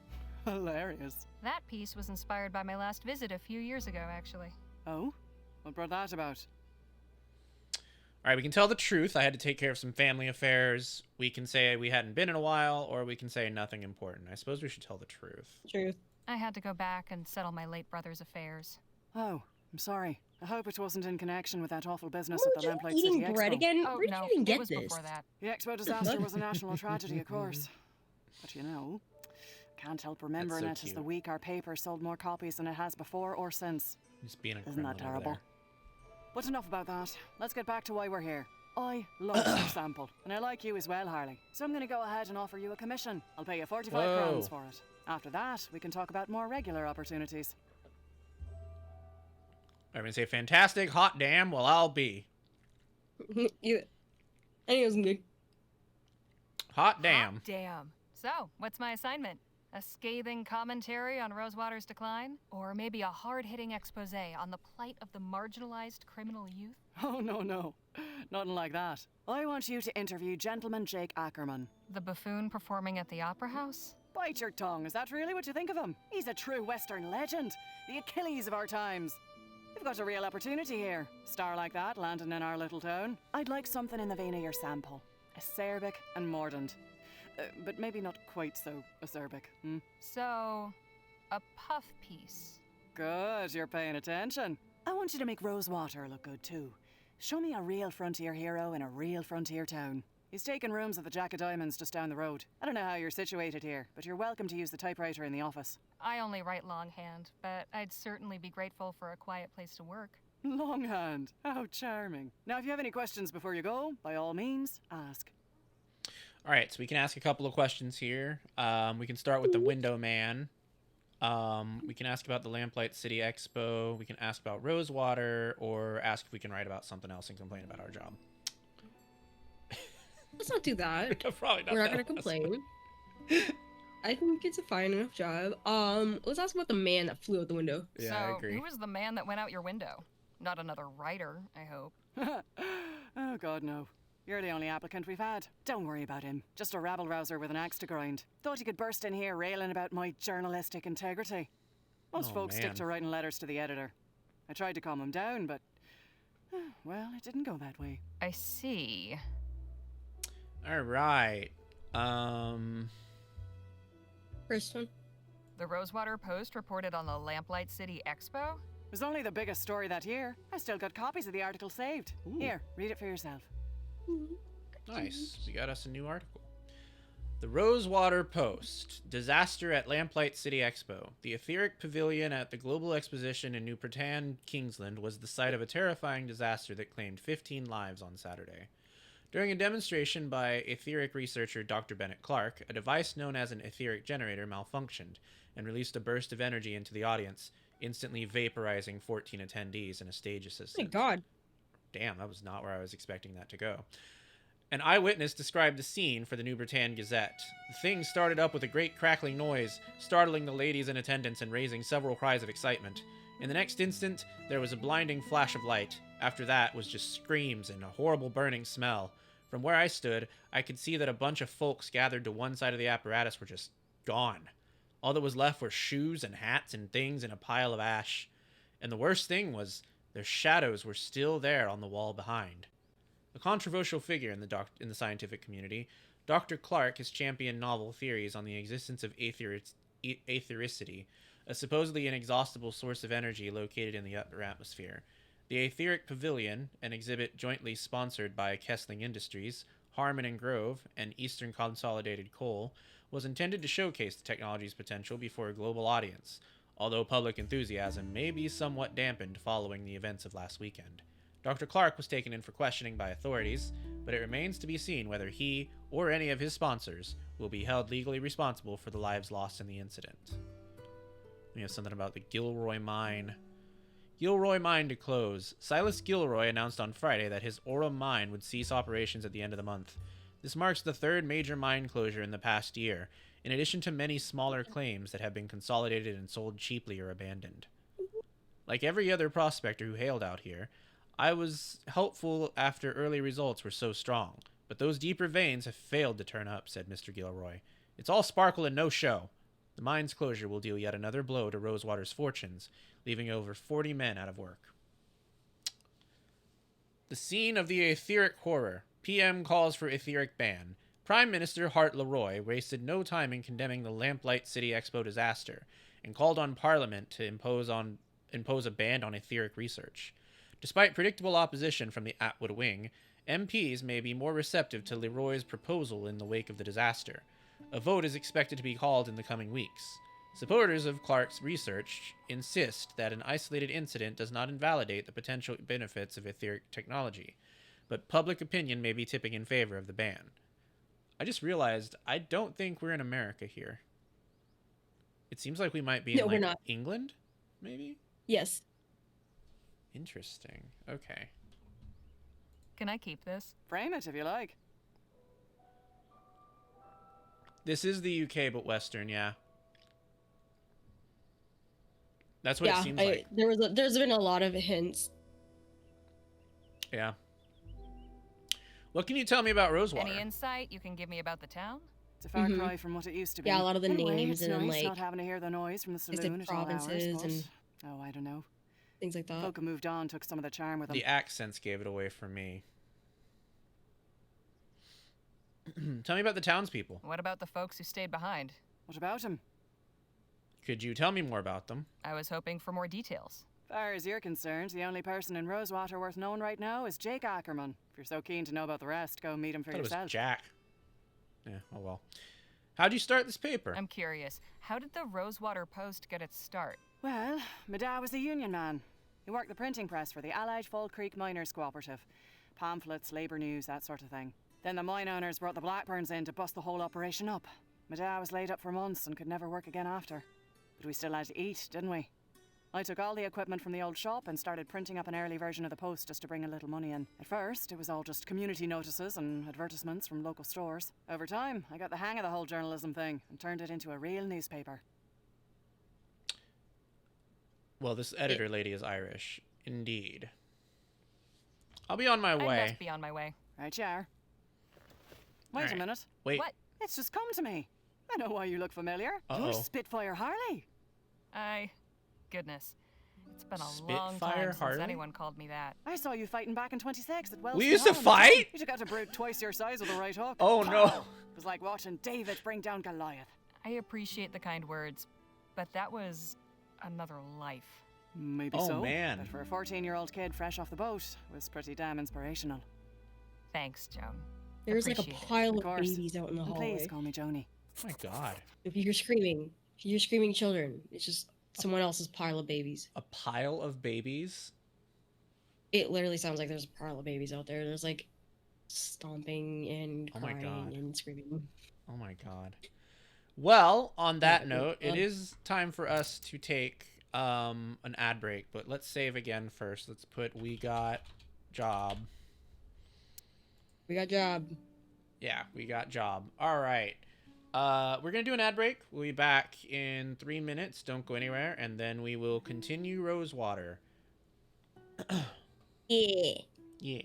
hilarious. That piece was inspired by my last visit a few years ago, actually. Oh? What brought that about? All right, we can tell the truth. I had to take care of some family affairs. We can say we hadn't been in a while, or we can say nothing important. I suppose we should tell the truth. Truth. I had to go back and settle my late brother's affairs. Oh, I'm sorry. I hope it wasn't in connection with that awful business Oh, at the just Lamplight City eating bread Expo. again? Oh, Where did no, you even get it was this? before that. The Expo disaster was a national tragedy, of course. But you know, can't help remembering That's so it as cute. the week our paper sold more copies than it has before or since. Just being a Isn't criminal that over terrible? there. But enough about that. Let's get back to why we're here. I love your sample, and I like you as well, Harley. So I'm going to go ahead and offer you a commission. I'll pay you 45 Whoa. crowns for it. After that, we can talk about more regular opportunities. I'm going to say fantastic, hot damn, well, I'll be. Yeah. I think it was good. Hot damn. Hot damn. So, what's my assignment? A scathing commentary on Rosewater's decline? Or maybe a hard-hitting expose on the plight of the marginalized criminal youth? Oh, no. Nothing like that. I want you to interview Gentleman Jake Ackerman. The buffoon performing at the Opera House? Bite your tongue. Is that really what you think of him? He's a true Western legend. The Achilles of our times. We've got a real opportunity here. Star like that landing in our little town. I'd like something in the vein of your sample. Acerbic and mordant. But maybe not quite so acerbic. So, a puff piece. Good, you're paying attention. I want you to make Rosewater look good too. Show me a real frontier hero in a real frontier town. He's taking rooms at the Jack of Diamonds just down the road. I don't know how you're situated here, but you're welcome to use the typewriter in the office. I only write longhand, but I'd certainly be grateful for a quiet place to work. Longhand, how charming. Now, if you have any questions before you go, by all means, ask. All right, so we can ask a couple of questions here. We can start with the Window Man. We can ask about the Lamplight City Expo. We can ask about Rosewater, or ask if we can write about something else and complain about our job. Let's not do that. Probably not. We're not that gonna last complain. I think it's a fine enough job. Let's ask about the man that flew out the window. Yeah, so, I agree. who was the man that went out your window? Not another writer, I hope. Oh, God, no. You're the only applicant we've had. Don't worry about him. Just a rabble-rouser with an axe to grind. Thought he could burst in here railing about my journalistic integrity. Most Oh, folks stick man. to writing letters to the editor. I tried to calm him down, but... well, it didn't go that way. I see. All right. First one. The Rosewater Post reported on the Lamplight City Expo? It was only the biggest story that year. I still got copies of the article saved. Ooh. Here, read it for yourself. Nice. We got us a new article. The Rosewater Post. Disaster at Lamplight City Expo. The etheric pavilion at the Global Exposition in New Britain, Kingsland, was the site of a terrifying disaster that claimed 15 lives on Saturday. During a demonstration by etheric researcher Dr. Bennett Clark, a device known as an etheric generator malfunctioned and released a burst of energy into the audience, instantly vaporizing 14 attendees and a stage Oh my assistant. god. Damn, that was not where I was expecting that to go. An eyewitness described the scene for the New Britain Gazette. The thing started up with a great crackling noise, startling the ladies in attendance and raising several cries of excitement. In the next instant, there was a blinding flash of light. After that was just screams and a horrible burning smell. From where I stood, I could see that a bunch of folks gathered to one side of the apparatus were just gone. All that was left were shoes and hats and things in a pile of ash. And the worst thing was, their shadows were still there on the wall behind. A controversial figure in the scientific community, Dr. Clark has championed novel theories on the existence of aethericity, a supposedly inexhaustible source of energy located in the upper atmosphere. The Etheric Pavilion, an exhibit jointly sponsored by Kessling Industries, Harmon and Grove, and Eastern Consolidated Coal, was intended to showcase the technology's potential before a global audience, although public enthusiasm may be somewhat dampened following the events of last weekend. Dr. Clark was taken in for questioning by authorities, but it remains to be seen whether he or any of his sponsors will be held legally responsible for the lives lost in the incident. We have something about the Gilroy Mine. Gilroy Mine to close. Silas Gilroy announced on Friday that his Orem mine would cease operations at the end of the month. This marks the third major mine closure in the past year, in addition to many smaller claims that have been consolidated and sold cheaply or abandoned. Like every other prospector who hailed out here, I was hopeful after early results were so strong, but those deeper veins have failed to turn up, said Mr. Gilroy. It's all sparkle and no show. The mine's closure will deal yet another blow to Rosewater's fortunes, leaving over 40 men out of work. The scene of the etheric horror. PM calls for etheric ban. Prime Minister Hart Leroy wasted no time in condemning the Lamplight City Expo disaster and called on Parliament to impose a ban on etheric research. Despite predictable opposition from the Atwood wing, MPs may be more receptive to Leroy's proposal in the wake of the disaster. A vote is expected to be called in the coming weeks. Supporters of Clark's research insist that an isolated incident does not invalidate the potential benefits of etheric technology, but public opinion may be tipping in favor of the ban. I just realized I don't think we're in America here. It seems like we might be in we're not. England, maybe? Yes. Interesting. Okay. Can I keep this? Frame it if you like. This is the UK, but Western, yeah. That's what it seems like. There's been a lot of hints. Yeah. What can you tell me about Rosewater? Any insight you can give me about the town? It's a far cry from what it used to be. Yeah, a lot of the Anyway, names it's and nice like not having to hear the noise from the like saloon at all hours, provinces but and oh, I don't know. things like that. Folk who moved on took some of the charm with them. The accents gave it away for me. Tell me about the townspeople. What about the folks who stayed behind? What about him? Could you tell me more about them? I was hoping for more details. Far as you're concerned, the only person in Rosewater worth knowing right now is Jake Ackerman. If you're so keen to know about the rest, go meet him for I thought it yourself. was Jack. Yeah, oh well. How'd you start this paper? I'm curious, how did the Rosewater Post get its start? Well, my dad was a union man. He worked the printing press for the Allied Fall Creek Miners Cooperative. Pamphlets, labour news, that sort of thing. Then the mine owners brought the Blackburns in to bust the whole operation up. My dad was laid up for months and could never work again after. But we still had to eat, didn't we? I took all the equipment from the old shop and started printing up an early version of the Post just to bring a little money in. At first, it was all just community notices and advertisements from local stores. Over time, I got the hang of the whole journalism thing and turned it into a real newspaper. Well, this editor lady is Irish. Indeed. I'll be on my I way. must be on my way. Right you are. Wait Alright. a minute. Wait. What? It's just come to me. I know why you look familiar. Uh-oh. You're Spitfire Harley. Goodness. It's been a Spitfire long time since Harley? anyone called me that. I saw you fighting back in 26 at Wells. We used to fight? You took out a brute twice your size with a right hook. Oh no. It was like watching David bring down Goliath. I appreciate the kind words, but that was another life. Maybe Oh, so. man. But for a 14-year-old kid fresh off the boat, it was pretty damn inspirational. Thanks, Joan. There's like a Appreciate it. pile Of of course. babies out in the And hallway. please call me Joni. Oh my god. If you're screaming children. It's just someone else's pile of babies. A pile of babies? It literally sounds like there's a pile of babies out there. There's like stomping and Oh my crying God. and screaming. Oh my god. Well, on that Yeah, note, it um, is time for us to take an ad break, but let's save again first. Let's put we got job. We got job. Yeah, we got job. All right. We're going to do an ad break. We'll be back in 3 minutes. Don't go anywhere. And then we will continue Rosewater. Yeah. Yeah.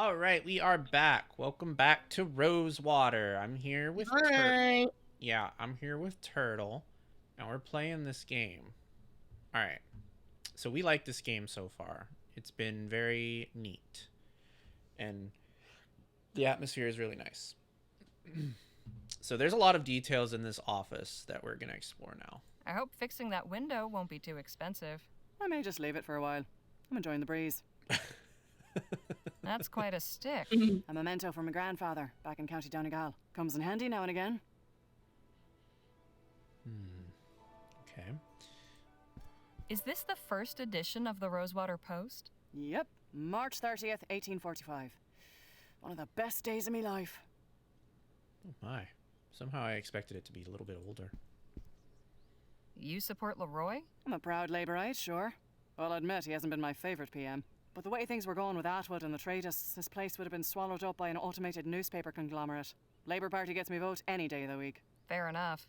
All right, we are back. Welcome back to Rosewater. I'm here with Hi. Yeah, I'm here with Turtle, and we're playing this game. All right. So we like this game so far. It's been very neat, and the atmosphere is really nice. So there's a lot of details in this office that we're gonna explore now. I hope fixing that window won't be too expensive. I may just leave it for a while. I'm enjoying the breeze. That's quite a stick. A memento from my grandfather back in County Donegal. Comes in handy now and again. Okay. Is this the first edition of the Rosewater Post? Yep, March 30th, 1845. One of the best days of my life. Oh my. Somehow I expected it to be a little bit older. You support Leroy? I'm a proud Labourite, sure. I'll admit he hasn't been my favourite PM. But the way things were going with Atwood and the Traitors, this place would have been swallowed up by an automated newspaper conglomerate. Labour Party gets me vote any day of the week. Fair enough.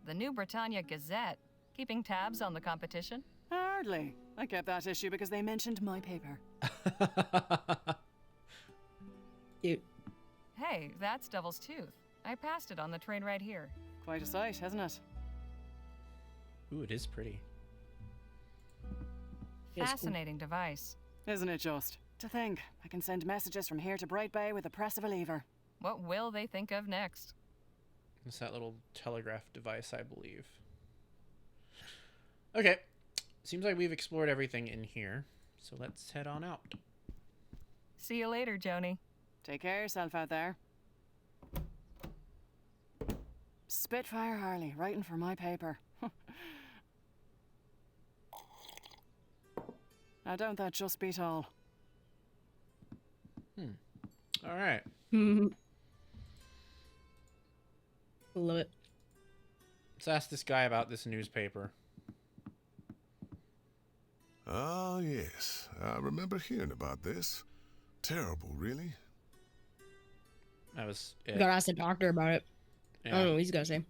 The New Britannia Gazette, keeping tabs on the competition? Hardly. I kept that issue because they mentioned my paper. Cute. Hey, that's Devil's Tooth. I passed it on the train right here. Quite a sight, hasn't it? Ooh, it is pretty. It's cool. Fascinating device. Isn't it just? To think, I can send messages from here to Bright Bay with the press of a lever. What will they think of next? It's that little telegraph device, I believe. Okay. Seems like we've explored everything in here. So let's head on out. See you later, Joni. Take care of yourself out there. Spitfire Harley, writing for my paper. Now don't that just beat all? All right. Love it. Let's ask this guy about this newspaper. Ah, yes. I remember hearing about this. Terrible, really. That was You it. gotta ask the doctor about it. I don't know what he's gotta say.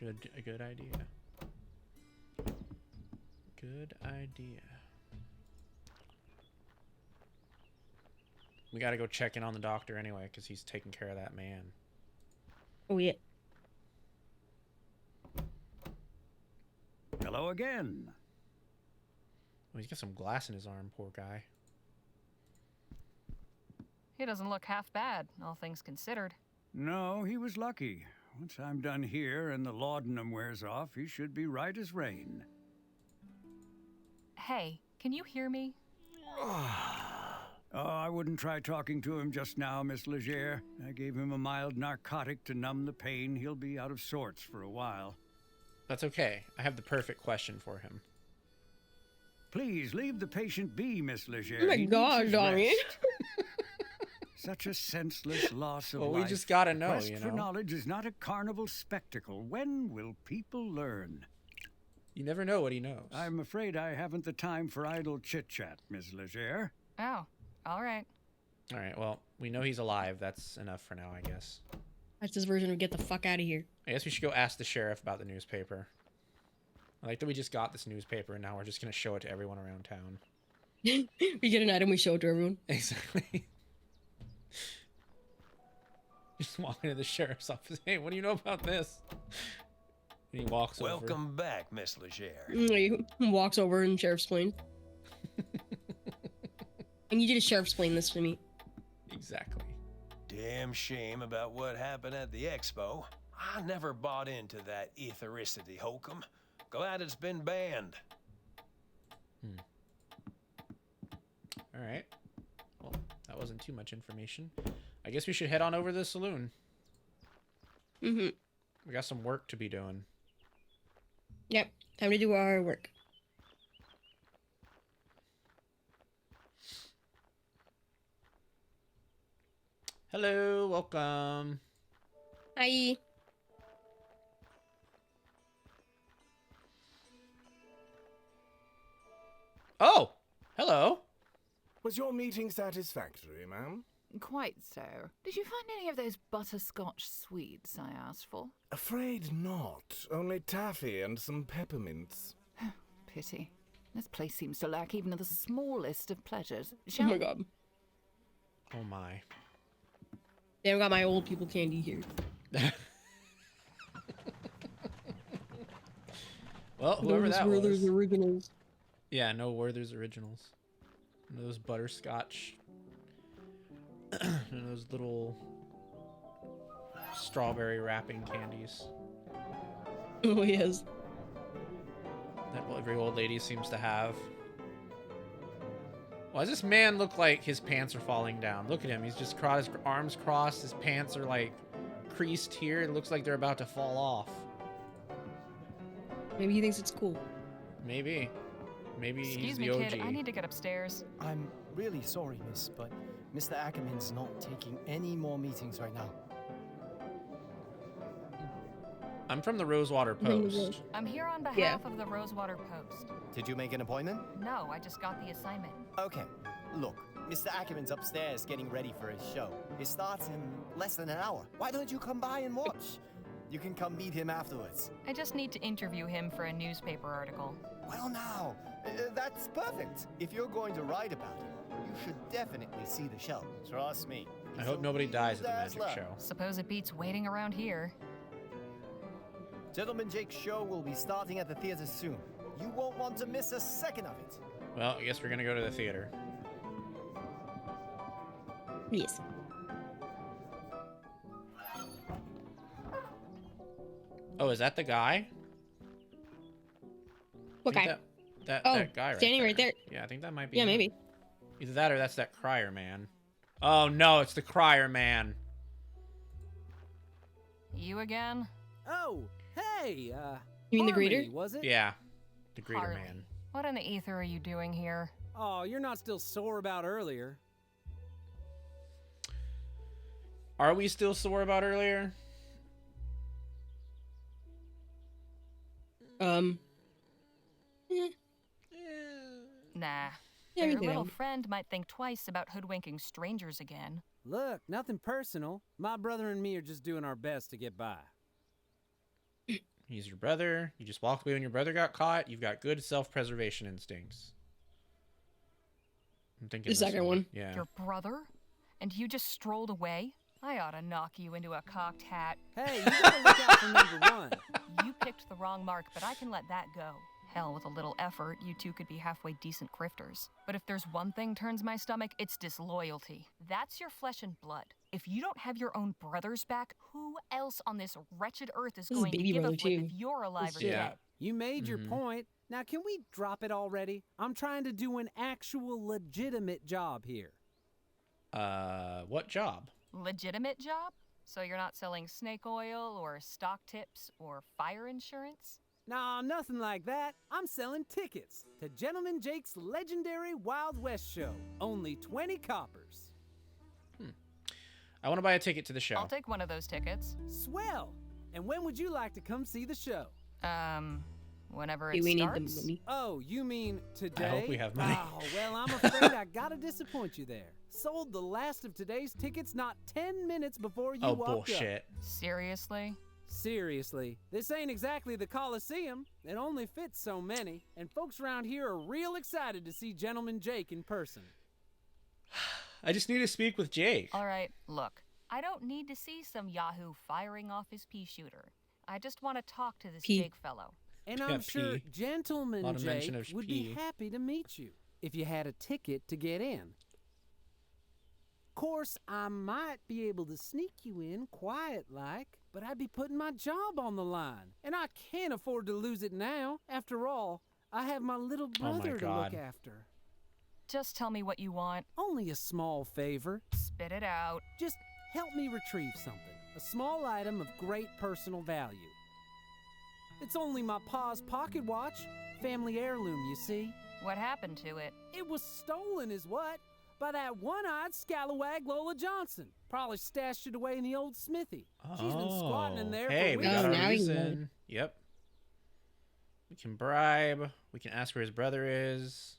A good idea. Good idea. We gotta go check in on the doctor anyway, because he's taking care of that man. Oh, yeah. Hello again. Oh, he's got some glass in his arm, poor guy. He doesn't look half bad, all things considered. No, he was lucky. Once I'm done here and the laudanum wears off, he should be right as rain. Hey, can you hear me? Oh, I wouldn't try talking to him just now, Miss Leger. I gave him a mild narcotic to numb the pain. He'll be out of sorts for a while. That's okay. I have the perfect question for him. Please, leave the patient be, Miss Leger. Oh my He needs God, his Doggy. rest. Such a senseless loss of Well, life. we just gotta know, Quest you for know? knowledge is not a carnival spectacle. When will people learn? You never know what he knows. I'm afraid I haven't the time for idle chit-chat, Miss Leger. Oh, all right. All right, well, we know he's alive. That's enough for now, I guess. That's his version of get the fuck out of here. I guess we should go ask the sheriff about the newspaper. I like that we just got this newspaper and now we're just going to show it to everyone around town. We get an item, we show it to everyone. Exactly. Just walk into the sheriff's office. Hey, what do you know about this? And he walks over. Welcome back, Miss Leger. He walks over and sheriff's plane. And you did a sheriff's plane this to me. Exactly. Damn shame about what happened at the expo. I never bought into that ethericity hokum. Glad it's been banned. All right. Well, that wasn't too much information. I guess we should head on over to the saloon. Mm-hmm. We got some work to be doing. Yep. Time to do our work. Hello, welcome. Hi. Oh, hello. Was your meeting satisfactory, ma'am? Quite so. Did you find any of those butterscotch sweets I asked for? Afraid not. Only taffy and some peppermints. Pity. This place seems to lack even the smallest of pleasures. Oh Shall my we? god. Oh my. They haven't got my old people candy here. Well, whoever that was. Werther's Originals. Yeah, no Werther's Originals. And those butterscotch. And those little strawberry wrapping candies Oh, yes. that every old lady seems to have. Why does this man look like his pants are falling down? Look at him. He's just his arms crossed. His pants are like creased here. It looks like they're about to fall off. Maybe he thinks it's cool. Maybe. Maybe he's Excuse the me, OG. kid. I need to get upstairs. I'm really sorry, miss, but Mr. Ackerman's not taking any more meetings right now. I'm from the Rosewater Post. I'm here on behalf of the Rosewater Post. Did you make an appointment? No, I just got the assignment. Okay. Look, Mr. Ackerman's upstairs getting ready for his show. It starts in less than an hour. Why don't you come by and watch? You can come meet him afterwards. I just need to interview him for a newspaper article. Well, now, that's perfect. If you're going to write about him, you should definitely see the show. Trust me. I hope nobody dies at the magic show. Suppose it beats waiting around here. Gentleman Jake's show will be starting at the theater soon. You won't want to miss a second of it. Well, I guess we're gonna go to the theater. Yes. Oh, is that the guy? What I think guy? That guy standing right there. Yeah, I think that might be Yeah, him. maybe. Either that or that's that crier man. Oh no, it's the crier man. You again? Oh, hey, You mean the Harmony, greeter? was it? Yeah, the greeter Harley. man. What in the ether are you doing here? Oh, you're not still sore about earlier. Are we still sore about earlier? Nah. Yeah, But we your do. little friend might think twice about hoodwinking strangers again. Look, nothing personal. My brother and me are just doing our best to get by. He's your brother. You just walked away when your brother got caught. You've got good self-preservation instincts. I'm thinking The this second one. Yeah. Your brother? And you just strolled away? I ought to knock you into a cocked hat. Hey, you gotta look out for number one. You picked the wrong mark, but I can let that go. Hell, with a little effort, you two could be halfway decent grifters. But if there's one thing turns my stomach, it's disloyalty. That's your flesh and blood. If you don't have your own brothers back, who else on this wretched earth is This is going to baby give a brother, flip too. if you're alive or Yeah. dead? You made your Mhm. point. Now, can we drop it already? I'm trying to do an actual legitimate job here. What job? Legitimate job? So you're not selling snake oil or stock tips or fire insurance? Nah, nothing like that. I'm selling tickets to Gentleman Jake's legendary Wild West show. Only 20 coppers. I want to buy a ticket to the show. I'll take one of those tickets. Swell! And when would you like to come see the show? Whenever Hey, it we need starts. the money. Oh, you mean today? we have money. Oh, well, I'm afraid I gotta disappoint you there. Sold the last of today's tickets not 10 minutes before you Oh, walked bullshit. Seriously? Seriously, this ain't exactly the Coliseum. It only fits so many, and folks around here are real excited to see Gentleman Jake in person. I just need to speak with Jake. All right, look. I don't need to see some yahoo firing off his pea shooter. I just want to talk to this Pea. Jake fellow. And Yeah, I'm sure P. Gentleman Lot of mention Jake of would P. be happy to meet you if you had a ticket to get in. Course, I might be able to sneak you in quiet like, but I'd be putting my job on the line. And I can't afford to lose it now. After all, I have my little Oh my brother to God. look after. Just tell me what you want. Only a small favor. Spit it out. Just help me retrieve something. A small item of great personal value. It's only my pa's pocket watch. Family heirloom, you see. What happened to it? It was stolen is what? By that one-eyed scalawag Lola Johnson. Probably stashed it away in the old smithy. She's been squatting in there Hey, for we weeks. got Oh, our now you know. reason. Yep. We can bribe. We can ask where his brother is.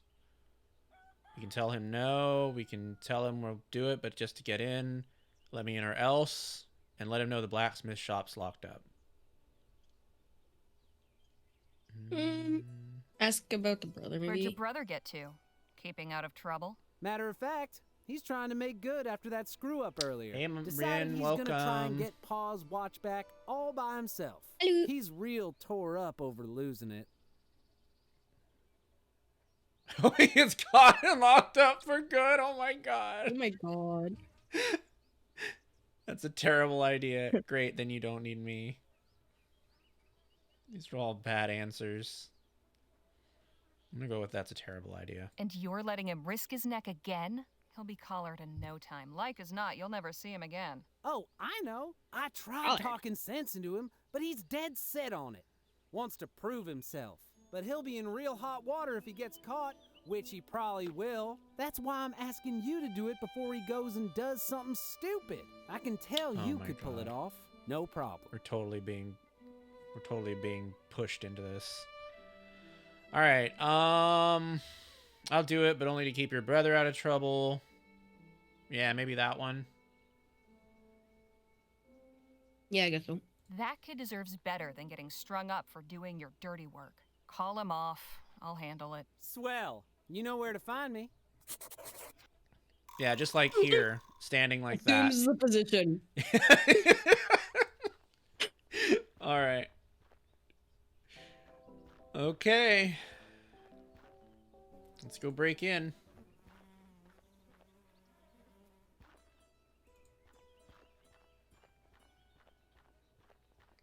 We can tell him no. We can tell him we'll do it, but just to get in. Let me in or else. And let him know the blacksmith shop's locked up. I Ask about the brother, maybe. Where'd your brother get to? Keeping out of trouble? Matter of fact, he's trying to make good after that screw up earlier. Hey, Decided Rin, he's gonna try and welcome. get Pa's watch back all by himself. Hello. He's real tore up over losing it. He gets caught and locked up for good. Oh my god. Oh my god. That's a terrible idea. Great, then you don't need me. These are all bad answers. I'm gonna go with that's a terrible idea. And you're letting him risk his neck again? He'll be collared in no time. Like as not, you'll never see him again. Oh, I know. I tried talking sense into him, but he's dead set on it. Wants to prove himself. But he'll be in real hot water if he gets caught, which he probably will. That's why I'm asking you to do it before he goes and does something stupid. I can tell you could pull it off. No problem. We're totally being pushed into this. All right. I'll do it, but only to keep your brother out of trouble. Yeah, maybe that one. Yeah, I guess so. That kid deserves better than getting strung up for doing your dirty work. Call him off. I'll handle it. Swell. You know where to find me. Yeah, just like here, standing like that. Assumes the position. All right. Okay. Let's go break in.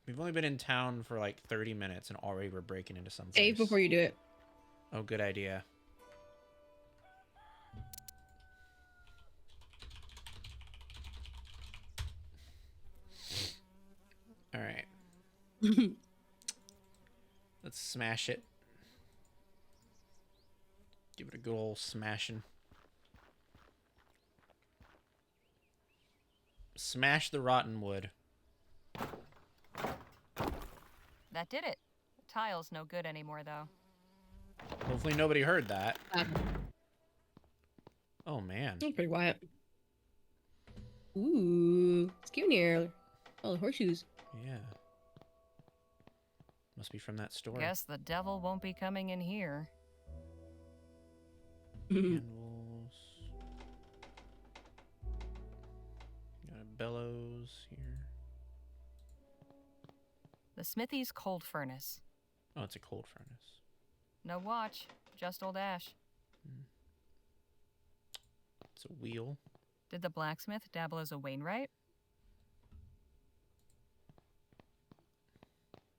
We've only been in town for like 30 minutes and already we're breaking into something. Save before you do it. Oh, good idea. All right. Let's smash it. Give it a good old smashing. Smash the rotten wood. That did it. The tile's no good anymore, though. Hopefully nobody heard that. Oh, man. That's pretty quiet. Ooh, it's cute in here. Oh, the horseshoes. Yeah. Must be from that store. Guess the devil won't be coming in here. Candles. Got a bellows here. The smithy's cold furnace. Oh, it's a cold furnace. No watch, just old ash. It's a wheel. Did the blacksmith dabble as a Wainwright?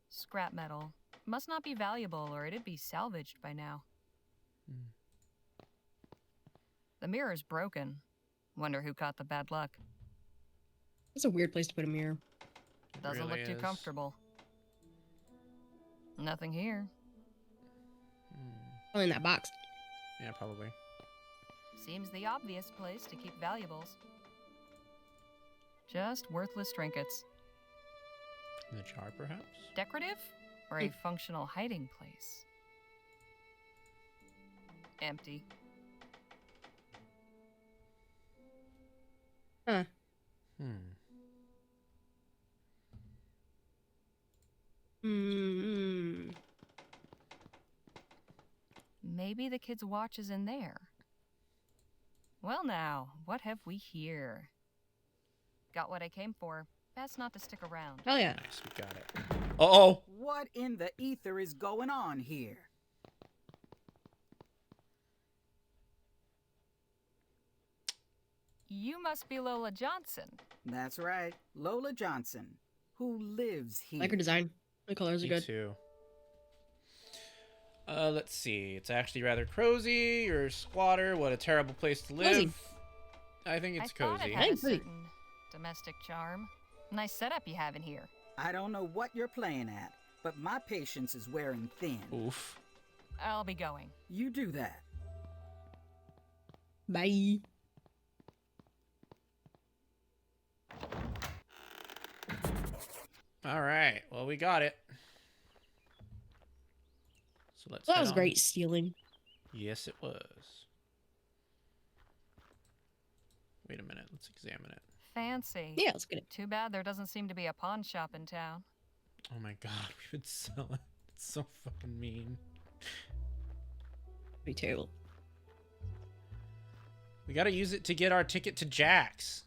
Scrap metal. Must not be valuable or it'd be salvaged by now. The mirror's broken. Wonder who caught the bad luck. That's a weird place to put a mirror. Doesn't really look too is. comfortable. Nothing here. Oh, in that box. Yeah, probably. Seems the obvious place to keep valuables. Just worthless trinkets. In the jar, perhaps? Decorative or a functional hiding place? Empty. Huh. Maybe the kid's watch is in there. Well now, what have we here? Got what I came for. Best not to stick around. Oh yeah. Nice, we got it. Uh-oh! What in the ether is going on here? You must be Lola Johnson. That's right, Lola Johnson, who lives here. Like her design. The colors are Me good. too. Let's see. It's actually rather cozy or squatter. What a terrible place to live. Cozy. I think it's I thought cozy. it had a Cozy. certain domestic charm. Nice setup you have in here. I don't know what you're playing at, but my patience is wearing thin. Oof. I'll be going. You do that. Bye. All right. Well, we got it. So let's. Well, that head was on. great stealing. Yes, it was. Wait a minute. Let's examine it. Fancy. Yeah, let's get it. Too bad there doesn't seem to be a pawn shop in town. Oh my god, we would sell it. It's so fucking mean. Be terrible. We gotta use it to get our ticket to Jack's.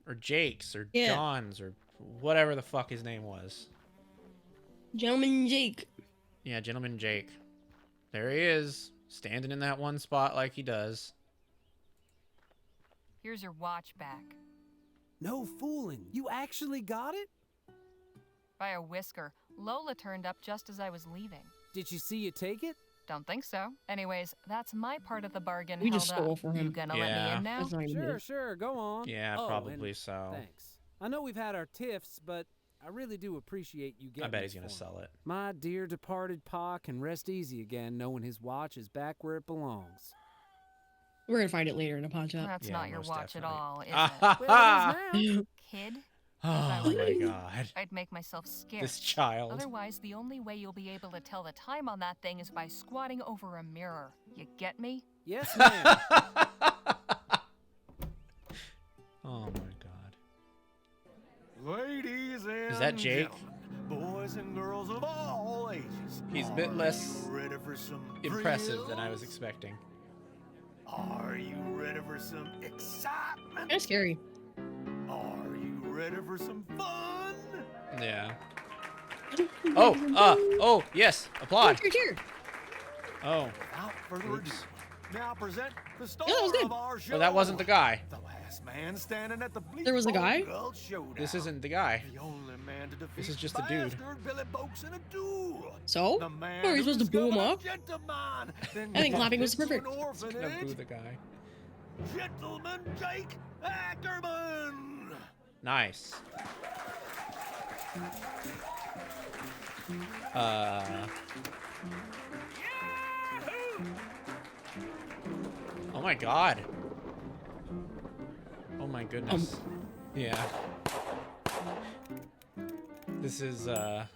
Or Jake's, or John's, or whatever the fuck his name was. Gentleman Jake. Yeah, Gentleman Jake. There he is, standing in that one spot like he does. Here's your watch back. No fooling. You actually got it? By a whisker. Lola turned up just as I was leaving. Did you see you take it? Don't think so. Anyways, that's my part of the bargain. We just held stole up. from him. You gonna let me in now? Sure, go on. Yeah, Oh, probably and so. Thanks. I know we've had our tiffs, but I really do appreciate you getting I bet this he's gonna for me. sell it. My dear departed pa can rest easy again, knowing his watch is back where it belongs. We're gonna find it later in a pawn shop. That's Yeah, not your most watch definitely. at all, is it? Well, it is now. Kid? Oh my god. I'd make myself scared. This child. Otherwise, the only way you'll be able to tell the time on that thing is by squatting over a mirror. You get me? Yes, ma'am. Oh my god. Ladies and Is that Jake? gentlemen, boys and girls of all ages. He's a bit less Are you ready for some impressive than I was thrills? expecting. Are you ready for some excitement? Kind of scary. Are you ready for some fun? Yeah. Oh, yes. Applaud. Here. Oh. Without further ado, Oops. now present the star that was good. of our show. Oh, that wasn't the guy. The last man standing at the There was a guy? Gulch Showdown. This isn't the guy. The only man to defeat This is just a dude. bastard Billy Boakes in a duel. So? The man Oh, you're supposed to who boo him discovered up? a gentleman, then I think clapping was into perfect. an Gonna orphanage. boo the guy. Gentleman Jake Ackerman. Nice. Oh my god. Oh my goodness. Yeah. This is okay.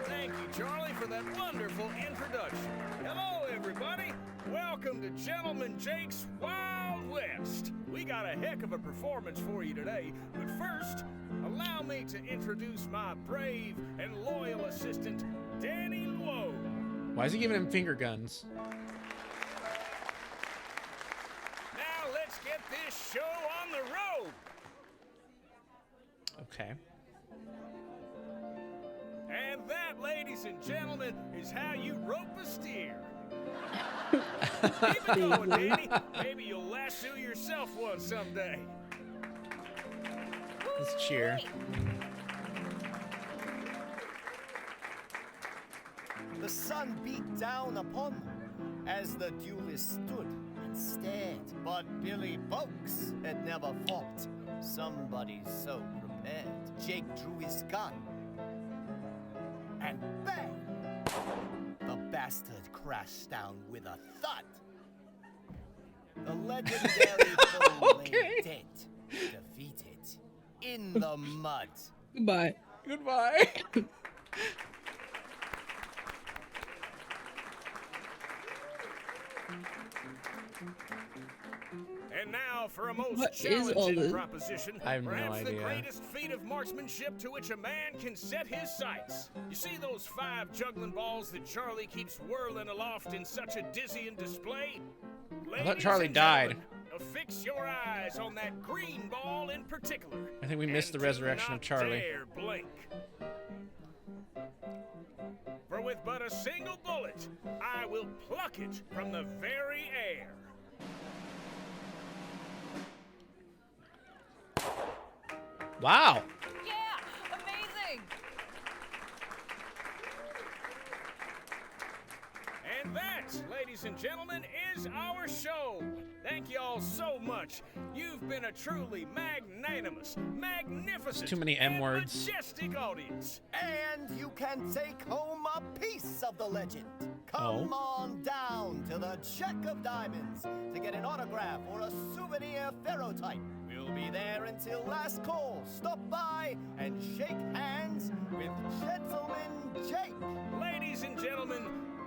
Thank you, Charlie, for that wonderful introduction. Hello, everybody. Welcome to Gentleman Jake's Wild West. We got a heck of a performance for you today, but first, allow me to introduce my brave and loyal assistant, Danny Lowe. Why is he giving him finger guns? Now let's get this show on the road. Okay. And that, ladies and gentlemen, is how you rope a steer. Keep it going, Danny. Maybe you'll lasso yourself one someday. Let's cheer. The sun beat down upon them as the duelists stood and stared. But Billy Boakes had never fought somebody so prepared. Jake drew his gun, and bang! The bastard crashed down with a thud. The legendary foe lay dead, defeated, in the mud. Goodbye. Goodbye. And now for a most What is all challenging this? proposition. I have no perhaps the idea. greatest feat of marksmanship to which a man can set his sights. You see those 5 juggling balls that Charlie keeps whirling aloft in such a dizzying display? I thought Charlie died. Affix your eyes on that green ball in particular. I think we missed and the resurrection do of Charlie. Not dare blink. For with but a single bullet, I will pluck it from the very air. Wow. Yeah! Amazing! And that, ladies and gentlemen, is our show. Thank you all so much. You've been a truly magnanimous, magnificent, Too many M and words. majestic audience. And you can take home a piece of the legend. Come on down to the Check of Diamonds to get an autograph or a souvenir ferrotype. We'll be there until last call. Stop by and shake hands with Gentleman Jake. Ladies and gentlemen,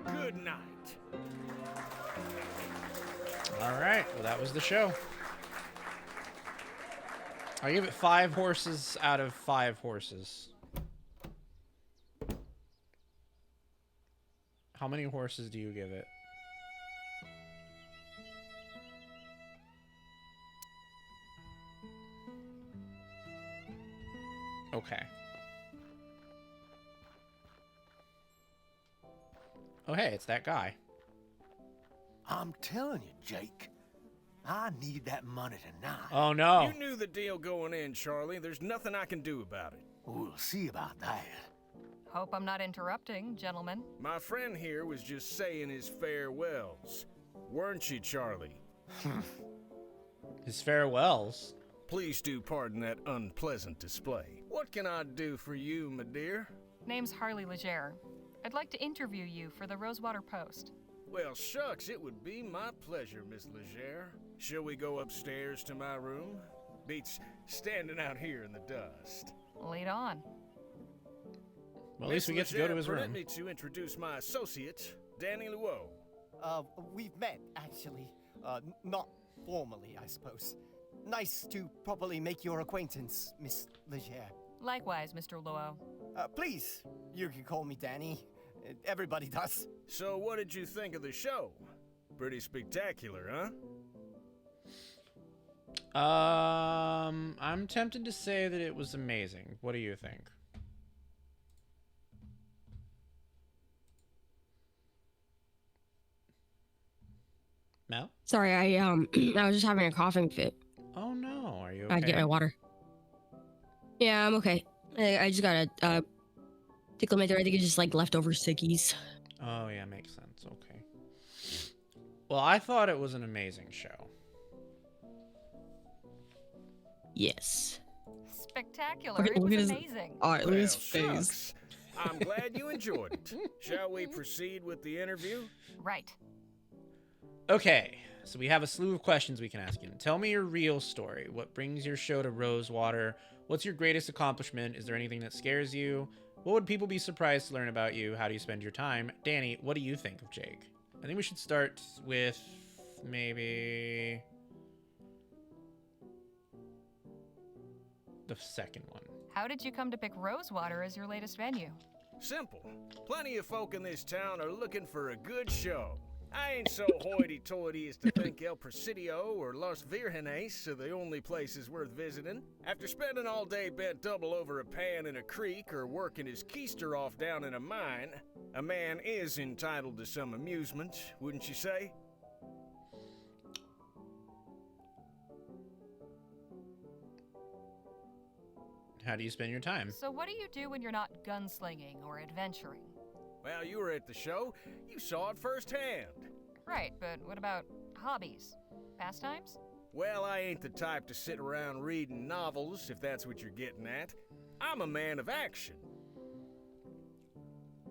good night. All right. Well, that was the show. I give it 5 horses out of 5 horses. How many horses do you give it? Okay. Oh, hey, it's that guy. I'm telling you, Jake, I need that money tonight. Oh, no. You knew the deal going in, Charlie. There's nothing I can do about it. We'll see about that. Hope I'm not interrupting, gentlemen. My friend here was just saying his farewells. Weren't you, Charlie? His farewells? Please do pardon that unpleasant display. What can I do for you, my dear? Name's Harley Leger. I'd like to interview you for the Rosewater Post. Well, shucks, it would be my pleasure, Miss Leger. Shall we go upstairs to my room? Beats standing out here in the dust. Lead on. Well, at least we get to go to his room. Permit me to introduce my associate, Danny Luo. We've met, actually. Not formally, I suppose. Nice to properly make your acquaintance, Miss Leger. Likewise, Mr. Luo. Please, you can call me Danny. Everybody does. So what did you think of the show? Pretty spectacular, huh? I'm tempted to say that it was amazing. What do you think? Mel? Sorry, I was just having a coughing fit. Oh no, are you okay? I'd get my water. Yeah, I'm okay. I just gotta tickle my throat. I think it's just like leftover sickies. Oh yeah, makes sense. Okay. Well, I thought it was an amazing show. Yes. Spectacular. Look It at was his, amazing. All right, look at his Well, face. shucks. I'm glad you enjoyed it. Shall we proceed with the interview? Right. Okay, so we have a slew of questions we can ask you. Tell me your real story. What brings your show to Rosewater? What's your greatest accomplishment? Is there anything that scares you? What would people be surprised to learn about you? How do you spend your time? Danny, what do you think of Jake? I think we should start with maybe the second one. How did you come to pick Rosewater as your latest venue? Simple. Plenty of folk in this town are looking for a good show. I ain't so hoity-toity as to think El Presidio or Los Virgenes are the only places worth visiting. After spending all day bent double over a pan in a creek or working his keister off down in a mine, a man is entitled to some amusement, wouldn't you say? How do you spend your time? So what do you do when you're not gunslinging or adventuring? Well, you were at the show. You saw it firsthand. Right, but what about hobbies? Pastimes? Well, I ain't the type to sit around reading novels, if that's what you're getting at. I'm a man of action.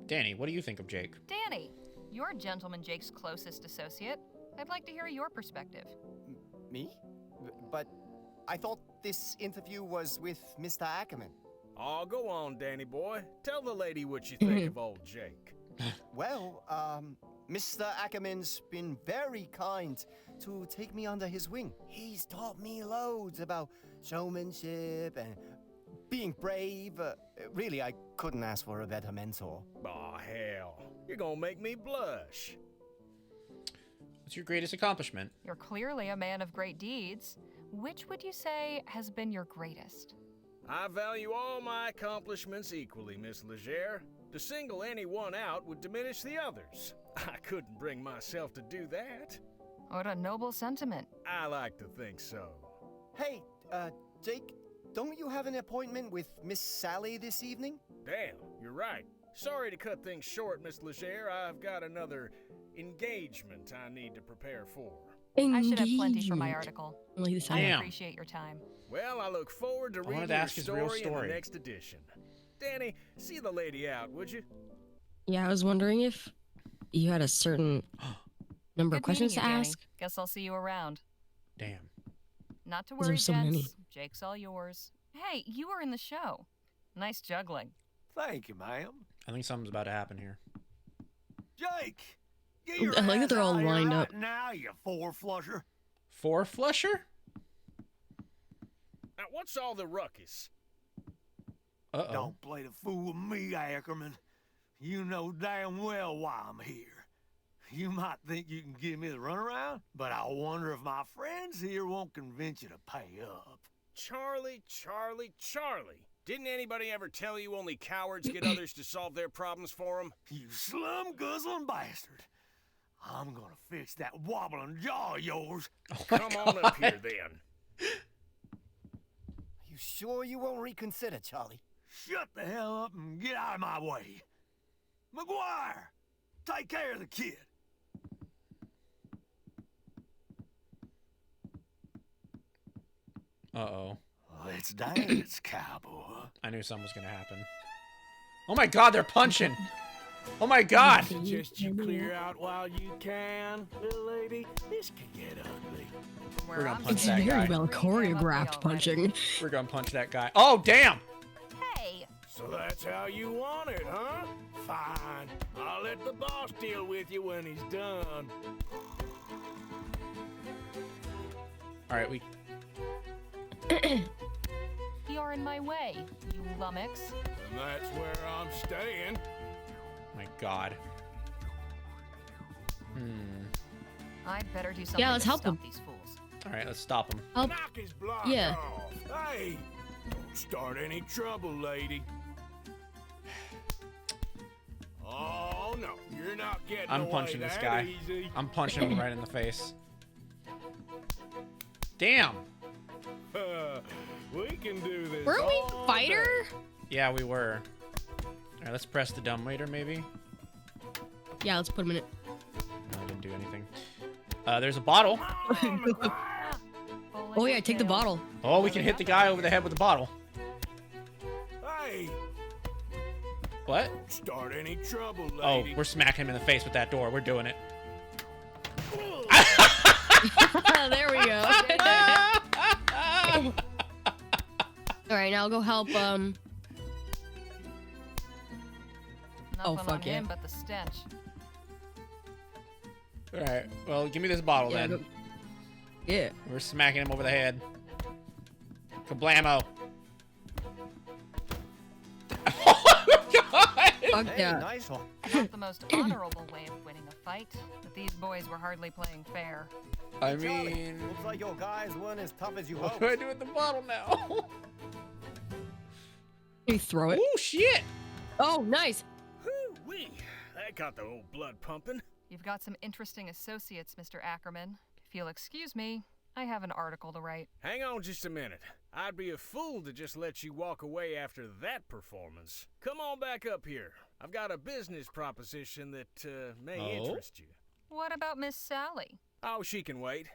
Danny, what do you think of Jake? Danny, you're Gentleman Jake's closest associate. I'd like to hear your perspective. Me? But I thought this interview was with Mr. Ackerman. Oh, go on, Danny boy. Tell the lady what you think of old Jake. Well, Mr. Ackerman's been very kind to take me under his wing. He's taught me loads about showmanship and being brave. Really, I couldn't ask for a better mentor. Aw, hell. You're gonna make me blush. What's your greatest accomplishment? You're clearly a man of great deeds. Which would you say has been your greatest? I value all my accomplishments equally, Miss Leger. To single any one out would diminish the others. I couldn't bring myself to do that. What a noble sentiment. I like to think so. Hey, Jake, don't you have an appointment with Miss Sally this evening? Damn, you're right. Sorry to cut things short, Miss Leger. I've got another engagement I need to prepare for. I should have plenty for my article. I appreciate your time. Well, I look forward to reading your story in the next edition. Danny, see the lady out, would you? Yeah, I was wondering if you had a certain number of questions to ask. Guess I'll see you around. Damn. Not to There's worry, so gents. many. Jake's all yours. Hey, you were in the show. Nice juggling. Thank you, ma'am. I think something's about to happen here. Jake! Get your I like that ass they're all out here lined right up. now, you four-flusher. Four-flusher? Now, what's all the ruckus? Uh-oh. Don't play the fool with me, Ackerman. You know damn well why I'm here. You might think you can give me the runaround, but I wonder if my friends here won't convince you to pay up. Charlie. Didn't anybody ever tell you only cowards get others to solve their problems for them? You slum-guzzling bastard. I'm gonna fix that wobbling jaw of yours. Come on up here, then. You sure you won't reconsider, Charlie? Shut the hell up and get out of my way. McGuire, take care of the kid. Uh-oh. Let's dance, cowboy. I knew something was gonna happen. Oh my god, they're punching! Oh my god! Suggest you clear out while you can, little lady. This could get ugly. We're gonna punch It's that very guy. well choreographed punching. We're gonna punch that guy. Oh, damn! Hey! So that's how you want it, huh? Fine. I'll let the boss deal with you when he's done. Alright, we... You're in my way, you lummox. And that's where I'm staying. My god. I'd better do something let's to help stop him. these fools. Alright, let's stop him. Help. Knock his block Yeah. off. Hey, don't start any trouble, lady. Oh, no, you're not getting I'm away punching this that guy. easy. I'm punching him right in the face. Damn! We can do this. Weren't we all fighter? day. Yeah, we were. Alright, let's press the dumbwaiter, maybe? Yeah, let's put him in it. No, I didn't do anything. There's a bottle. Oh yeah, take the bottle. Oh, we can hit the guy over the head with the bottle. Hey, What? don't start any trouble, Oh, lady. we're smacking him in the face with that door. We're doing it. There we go. All right, now I'll go help. Nothing Oh, fuck on yeah. him but the stench. Alright, well, give me this bottle Yeah, then. Yeah. We're smacking him over the head. Kablamo. Oh my god! Fuck Hey, yeah. nice one. Not the most honorable way of winning a fight, but these boys were hardly playing fair. I Charlie, mean... looks like your guys weren't as tough as you What hoped. do I do with the bottle now? Can you throw it? Oh, shit! Oh, nice. Whoo-wee. That got the old blood pumping. You've got some interesting associates, Mr. Ackerman. If you'll excuse me, I have an article to write. Hang on just a minute. I'd be a fool to just let you walk away after that performance. Come on back up here. I've got a business proposition that may interest you. What about Miss Sally? Oh, she can wait.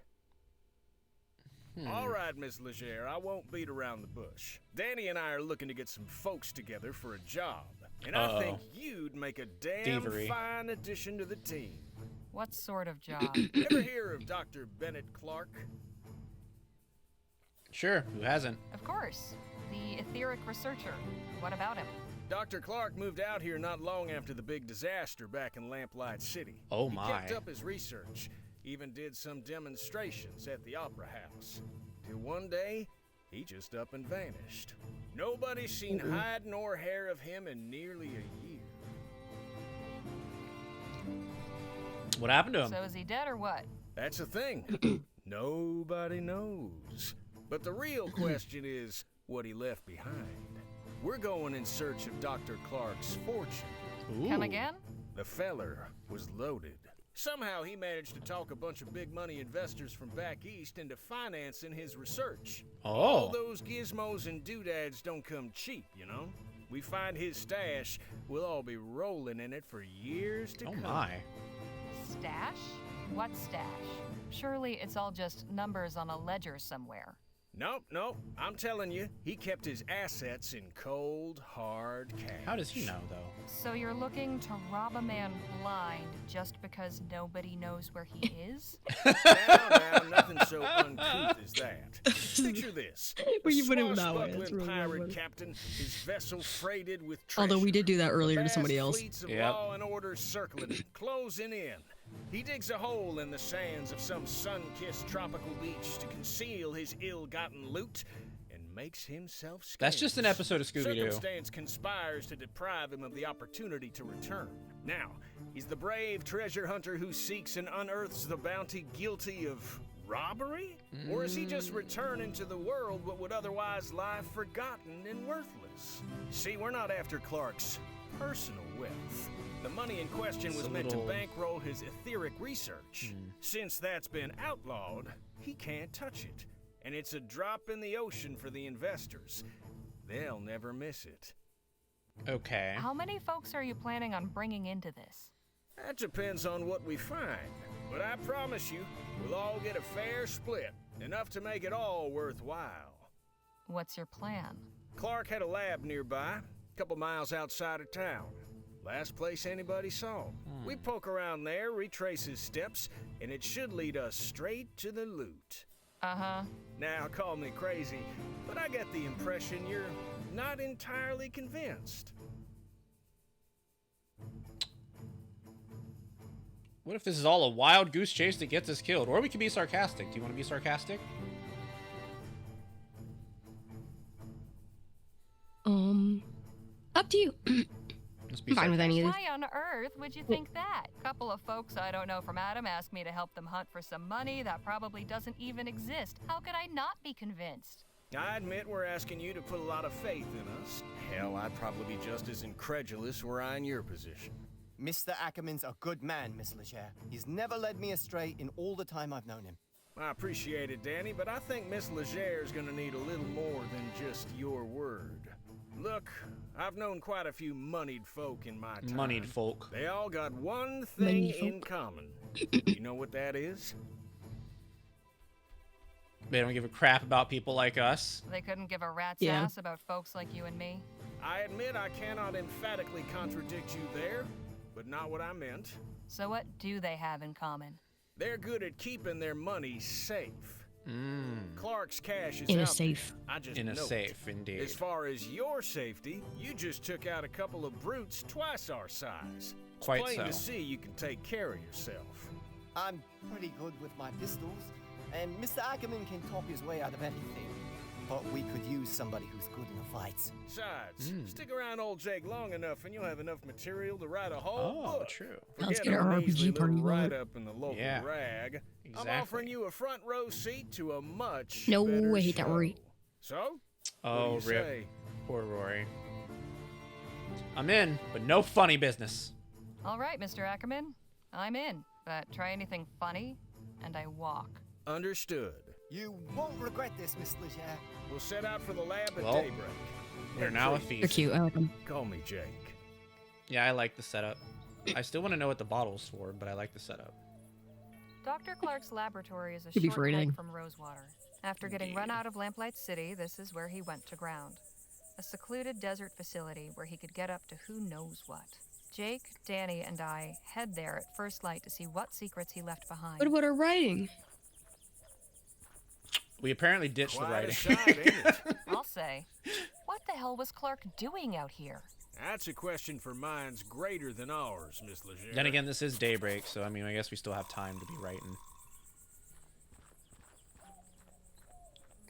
All right, Miss Legere, I won't beat around the bush. Danny and I are looking to get some folks together for a job, and I think you'd make a damn Thievery. fine addition to the team. What sort of job? Ever hear of Dr. Bennett Clark? Sure, who hasn't? Of course. The etheric researcher. What about him? Dr. Clark moved out here not long after the big disaster back in Lamplight City. Oh He my. kept up his research, even did some demonstrations at the Opera House. Till one day, he just up and vanished. Nobody's seen hide nor hair of him in nearly a year. What happened to him? So is he dead or what? That's the thing. Nobody knows. But the real question is what he left behind. We're going in search of Dr. Clark's fortune. Come again? The feller was loaded. Somehow he managed to talk a bunch of big money investors from back east into financing his research. All those gizmos and doodads don't come cheap, you know? We find his stash, we'll all be rolling in it for years to come. Oh my. Stash? What stash? Surely it's all just numbers on a ledger somewhere. Nope. I'm telling you, he kept his assets in cold, hard cash. How does he know, though? So you're looking to rob a man blind just because nobody knows where he is? Now, nothing so uncouth as that. Picture this. When you put it that way, swashbuckling that's really pirate funny. captain, his vessel freighted with treasure. Although we did do that earlier to Vast somebody else. fleets of law and order circling him, closing in. He digs a hole in the sands of some sun-kissed tropical beach to conceal his ill-gotten loot and makes himself scarce. That's just an episode of Scooby-Doo. Circumstance conspires to deprive him of the opportunity to return. Now, he's the brave treasure hunter who seeks and unearths the bounty guilty of robbery? Or is he just returning to the world what would otherwise lie forgotten and worthless? See, we're not after Clark's personal wealth. The money in question was meant to bankroll his etheric research. Since that's been outlawed, he can't touch it. And it's a drop in the ocean for the investors. They'll never miss it. Okay. How many folks are you planning on bringing into this? That depends on what we find. But I promise you, we'll all get a fair split. Enough to make it all worthwhile. What's your plan? Clark had a lab nearby, a couple miles outside of town. Last place anybody saw him. We poke around there, retrace his steps, and it should lead us straight to the loot. Uh-huh. Now, call me crazy, but I get the impression you're not entirely convinced. What if this is all a wild goose chase that gets us killed? Or we could be sarcastic. Do you want to be sarcastic? Up to you. I'm fine with any of this. Why on earth would you think that? Couple of folks I don't know from Adam asked me to help them hunt for some money that probably doesn't even exist. How could I not be convinced? I admit we're asking you to put a lot of faith in us. Hell, I'd probably be just as incredulous were I in your position. Mr. Ackerman's a good man, Miss Legere. He's never led me astray in all the time I've known him. I appreciate it, Danny, but I think Miss Legere's gonna need a little more than just your word. Look, I've known quite a few moneyed folk in my time. Moneyed folk. They all got one thing in common. You know what that is? They don't give a crap about people like us. They couldn't give a rat's ass about folks like you and me. I admit I cannot emphatically contradict you there, but not what I meant. So what do they have in common? They're good at keeping their money safe. Clark's cash is in a out safe. There. I just in a know safe, indeed. As far as your safety, you just took out a couple of brutes twice our size. It's Quite plain so. to see you can take care of yourself. I'm pretty good with my pistols, and Mr. Ackerman can talk his way out of anything. But we could use somebody who's good in a fight. Besides, stick around old Jake long enough and you'll have enough material to write a whole book. True. Let's Forget get our a measly RPG party little going. write-up in the local rag. Exactly. I'm offering you a front row seat to a much No, better I hate that show. Rory. So? Oh, what do you rip. say? Poor Rory. I'm in, but no funny business. All right, Mr. Ackerman. I'm in, but try anything funny, and I walk. Understood. You won't regret this, Miss Legere. We'll set out for the lab at Well, daybreak. We're now a They're thief. cute. I like them. Call me Jake. Yeah, I like the setup. I still want to know what the bottle's for, but I like the setup. Dr. Clark's laboratory is a Could be short for anything. hike from Rosewater. After getting run out of Lamplight City, this is where he went to ground. A secluded desert facility where he could get up to who knows what. Jake, Danny, and I head there at first light to see what secrets he left behind. What about our writing? We apparently ditched the Quite a writing. sight, ain't it? I'll say, what the hell was Clark doing out here? That's a question for minds greater than ours, Miss Legere. Then again, this is daybreak, so I mean, I guess we still have time to be writing.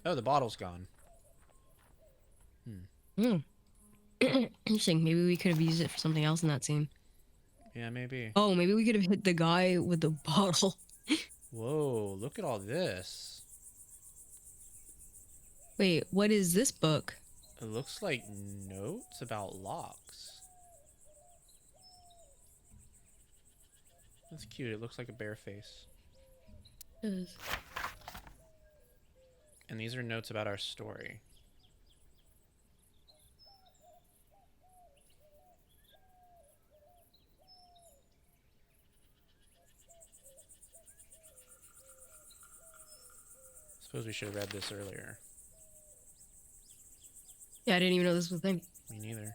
Oh, the bottle's gone. Interesting. Maybe we could have used it for something else in that scene. Yeah, maybe. Oh, maybe we could have hit the guy with the bottle. Whoa, look at all this. Wait, what is this book? It looks like notes about locks. That's cute. It looks like a bear face. And these are notes about our story. Suppose we should have read this earlier. Yeah, I didn't even know this was a thing. Me neither.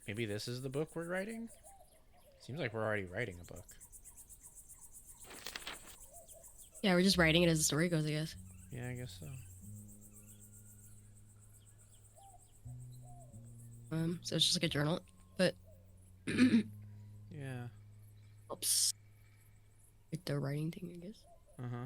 Maybe this is the book we're writing? Seems like we're already writing a book. Yeah, we're just writing it as the story goes, I guess. Yeah, I guess so. So it's just like a journal, but Yeah. oops. Like the writing thing, I guess. Uh-huh.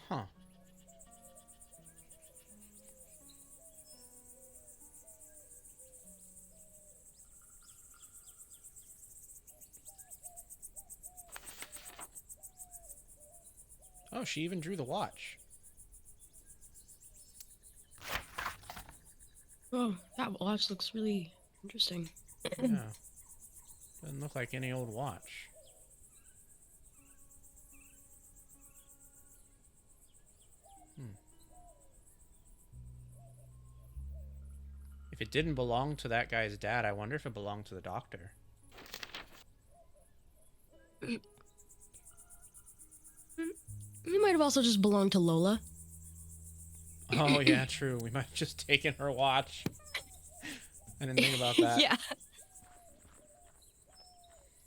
Huh. Oh, she even drew the watch. Oh, that watch looks really interesting. Yeah. Doesn't look like any old watch. If it didn't belong to that guy's dad, I wonder if it belonged to the doctor. It might have also just belonged to Lola. Oh, yeah, true. We might have just taken her watch. I didn't think about that. Yeah.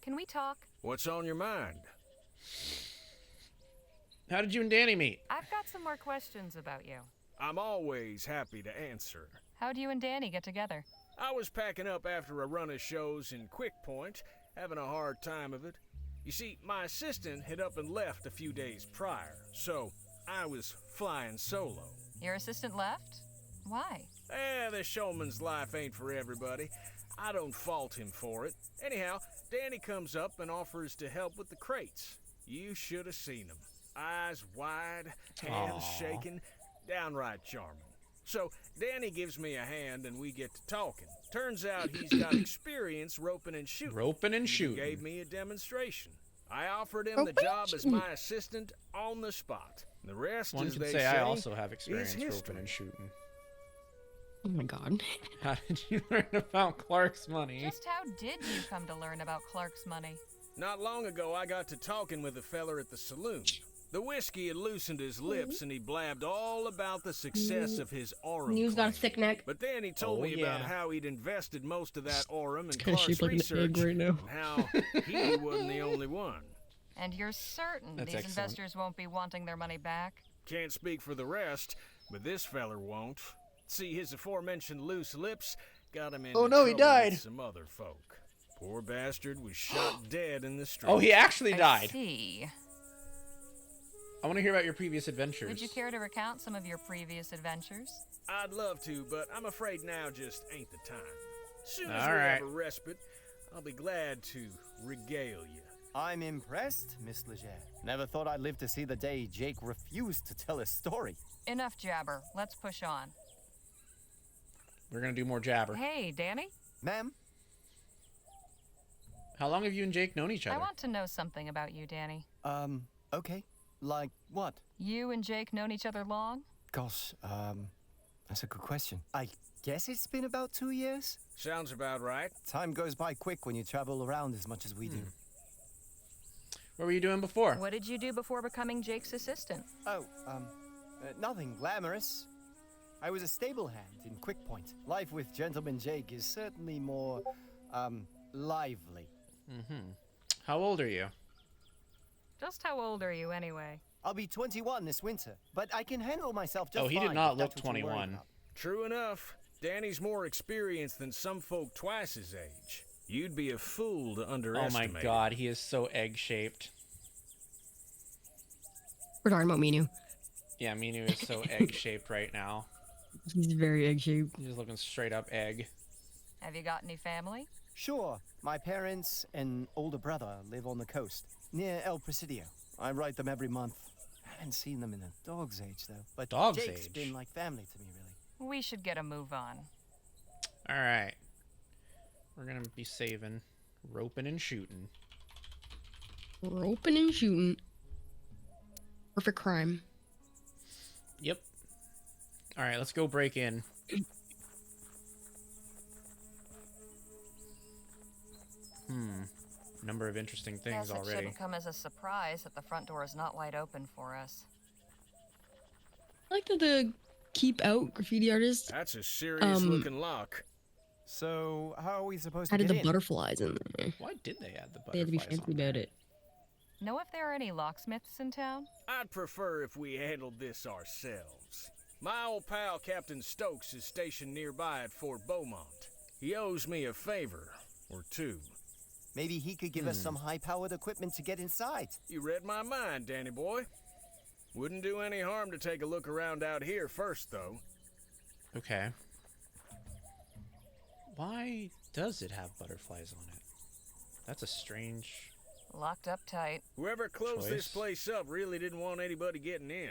Can we talk? What's on your mind? How did you and Danny meet? I've got some more questions about you. I'm always happy to answer. How'd you and Danny get together? I was packing up after a run of shows in Quick Point, having a hard time of it. You see, my assistant had up and left a few days prior, so I was flying solo. Your assistant left? Why? The showman's life ain't for everybody. I don't fault him for it. Anyhow, Danny comes up and offers to help with the crates. You should have seen him. Eyes wide, hands shaking, downright charming. So Danny gives me a hand and we get to talking. Turns out he's got experience roping and shooting. Roping and He shooting. gave me a demonstration. I offered him the job as my assistant on the spot. The rest, One as could they say I also have is experience roping history. and shooting. Oh my god. How did you learn about Clark's money? Just how did you come to learn about Clark's money? Not long ago, I got to talking with a feller at the saloon. The whiskey had loosened his lips, and he blabbed all about the success of his Aurum. He's got a claim. thick neck. But then he told me about how he'd invested most of that Aurum in kinda Clark's shaped like an research, egg right now. and how he wasn't the only one. And you're certain That's these excellent. investors won't be wanting their money back? Can't speak for the rest, but this feller won't. See, his aforementioned loose lips got him into Oh, no, he trouble died. with some other folk. Poor bastard was shot dead in the street. Oh, he actually died. I see. I want to hear about your previous adventures. Would you care to recount some of your previous adventures? I'd love to, but I'm afraid now just ain't the time. Soon as All we right. have a respite, I'll be glad to regale you. I'm impressed, Miss Leger. Never thought I'd live to see the day Jake refused to tell his story. Enough jabber. Let's push on. We're going to do more jabber. Hey, Danny? Ma'am? How long have you and Jake known each other? I want to know something about you, Danny. Okay. Like what? You and Jake known each other long? Gosh, that's a good question. I guess it's been about 2 years. Sounds about right. Time goes by quick when you travel around as much as we do. What were you doing before? What did you do before becoming Jake's assistant? Oh, nothing glamorous. I was a stable hand in Quick Point. Life with Gentleman Jake is certainly more, lively. Mm-hmm. How old are you? Just how old are you, anyway? I'll be 21 this winter, but I can handle myself just fine. Oh, he did not if look that's what you're worried 21. about. True enough. Danny's more experienced than some folk twice his age. You'd be a fool to Oh underestimate my him. god, he is so egg-shaped. We're talking about Minu. Yeah, Minu is so egg-shaped right now. He's very egg-shaped. He's looking straight up egg. Have you got any family? Sure. My parents and older brother live on the coast, near El Presidio. I write them every month. I haven't seen them in a dog's age, though. But Dog's Jake's age? been like family to me, really. We should get a move on. Alright. We're gonna be saving. Roping and shooting. Roping and shooting. Perfect crime. Yep. Alright, let's go break in. number of interesting things Guess it already. shouldn't come as a surprise that the front door is not wide open for us. I like that the keep out graffiti artist That's a serious looking lock. So, how are we supposed to added get the in? butterflies in there. Why did they add the butterflies? They had to be fancy about it. Know if there are any locksmiths in town? I'd prefer if we handled this ourselves. My old pal Captain Stokes is stationed nearby at Fort Beaumont. He owes me a favor or two. Maybe he could give us some high-powered equipment to get inside. You read my mind, Danny boy. Wouldn't do any harm to take a look around out here first, though. Okay. Why does it have butterflies on it? That's a strange... Locked up tight. Whoever closed this Choice. place up really didn't want anybody getting in.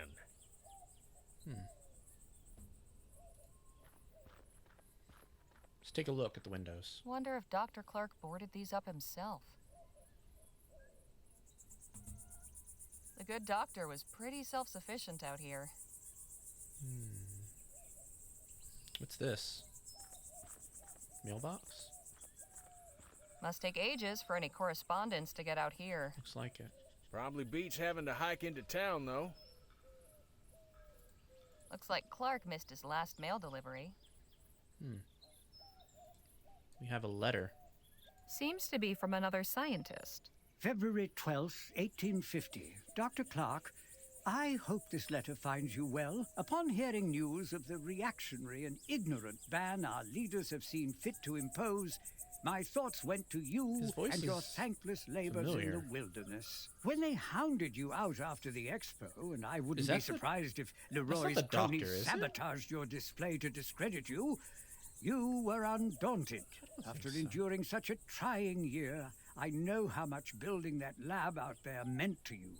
Let's take a look at the windows. Wonder if Dr. Clark boarded these up himself. The good doctor was pretty self-sufficient out here. What's this? Mailbox? Must take ages for any correspondence to get out here. Looks like it. Probably beats having to hike into town, though. Looks like Clark missed his last mail delivery. We have a letter. Seems to be from another scientist. February 12th, 1850. Dr. Clark, I hope this letter finds you well. Upon hearing news of the reactionary and ignorant ban our leaders have seen fit to impose, my thoughts went to you His voice and your is thankless labors in familiar. the wilderness. When they hounded you out after the expo, and I wouldn't Is be that the- surprised if not Leroy's the cronies doctor, is it? sabotaged your display to discredit you, you were undaunted. After enduring such a trying year, I know how much building that lab out there meant to you.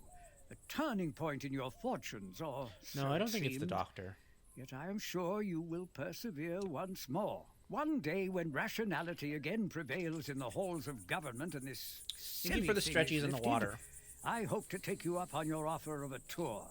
A turning point in your fortunes, or so No, I don't it think it's the seemed. doctor. Yet I am sure you will persevere once more. One day when rationality again prevails in the halls of government and this Thank you silly for the thing stretchies is in the lifted, water. I hope to take you up on your offer of a tour.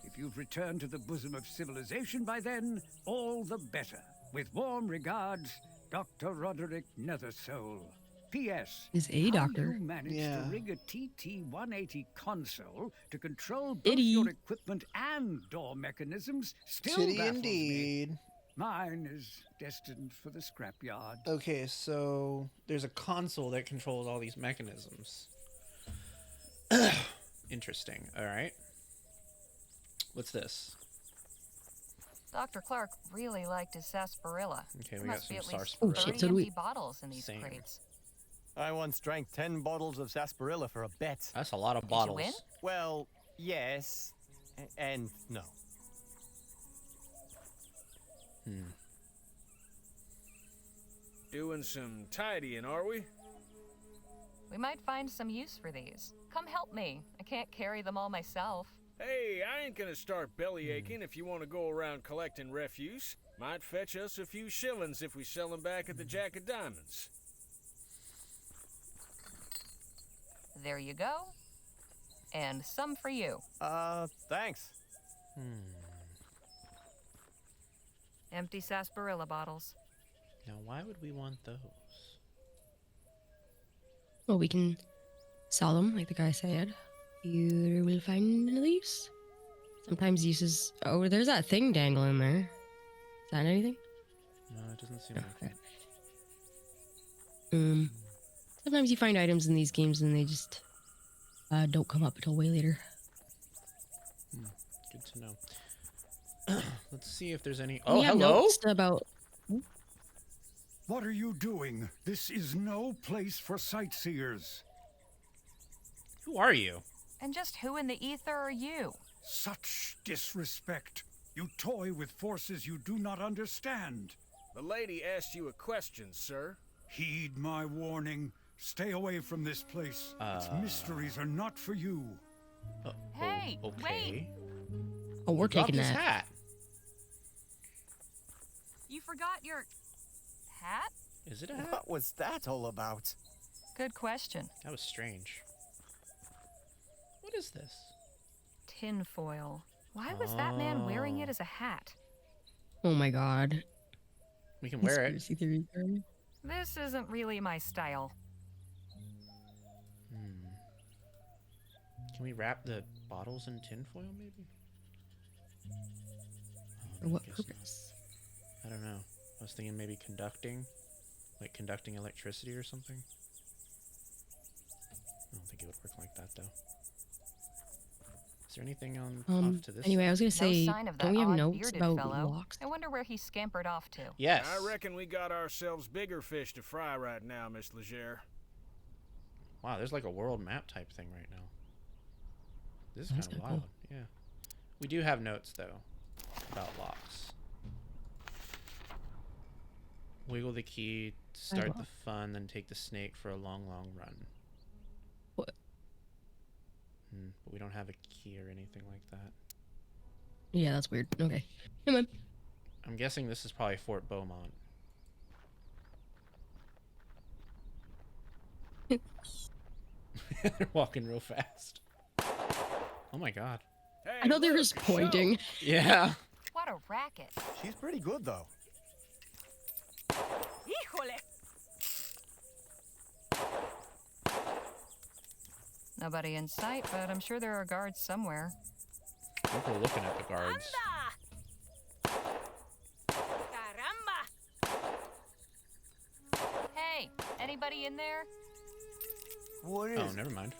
If you've returned to the bosom of civilization by then, all the better. With warm regards, Dr. Roderick Nethersole. P.S. Is a doctor. How you managed Yeah. to rig a TT-180 console to control both Itty. your equipment and door mechanisms still Titty baffles me. indeed. Mine is destined for the scrapyard. Okay, so There's a console that controls all these mechanisms. Interesting. All right. What's this? Dr. Clark really liked his sarsaparilla. Okay, There we got must be some at least sarsaparilla. Oh, shit, 30 so do we. empty bottles in these Same. crates. I once drank 10 bottles of sarsaparilla for a bet. That's a lot of you bottles. win? Well, yes, and no. Doing some tidying, are we? We might find some use for these. Come help me. I can't carry them all myself. Hey, I ain't gonna start belly aching if you want to go around collecting refuse. Might fetch us a few shillings if we sell them back at the Jack of Diamonds. There you go. And some for you. Thanks. Empty sarsaparilla bottles. Now, why would we want those? Well, we can sell them, like the guy said. You will find use. Sometimes uses. Oh, there's that thing dangling there. Is that anything? No, it doesn't seem like Okay. it. Sometimes you find items in these games and they just don't come up until way later. Good to know. Let's see if there's any. We Oh, have hello. notes about. What are you doing? This is no place for sightseers. Who are you? And just who in the ether are you? Such disrespect. You toy with forces you do not understand. The lady asked you a question, sir. Heed my warning. Stay away from this place. Its mysteries are not for you. Hey, okay. wait. Oh, we're Dropped taking his that. hat. You forgot your hat? Is it a hat? What was that all about? Good question. That was strange. What is this? Tinfoil. Why was that man wearing it as a hat? Oh my god. We can wear it. Conspiracy theories, girl. This isn't really my style. Can we wrap the bottles in tinfoil, maybe? For what guess not. purpose? I don't know. I was thinking maybe conducting. Like conducting electricity or something. I don't think it would work like that, though. Is there anything on off to this Anyway, I was gonna No say, sign of don't that we have odd notes bearded about fellow. locks? I wonder where he scampered off to. Yes. I reckon we got ourselves bigger fish to fry right now, Miss Leger. Wow, there's like a world map type thing right now. This is That's kind of kinda wild. cool. Yeah. We do have notes, though, about locks. Wiggle the key to start the fun, then take the snake for a long, long run. What? But we don't have a key or anything like that. Yeah, that's weird. Okay. Come on. I'm guessing this is probably Fort Beaumont. They're walking real fast. Oh my god. Hey, I thought they were look, just a show. pointing. Yeah. What a racket. She's pretty good, though. Híjole! Nobody in sight, but I'm sure there are guards somewhere. People are looking at the guards. Caramba! Hey, anybody in there? What is Oh, it? never mind.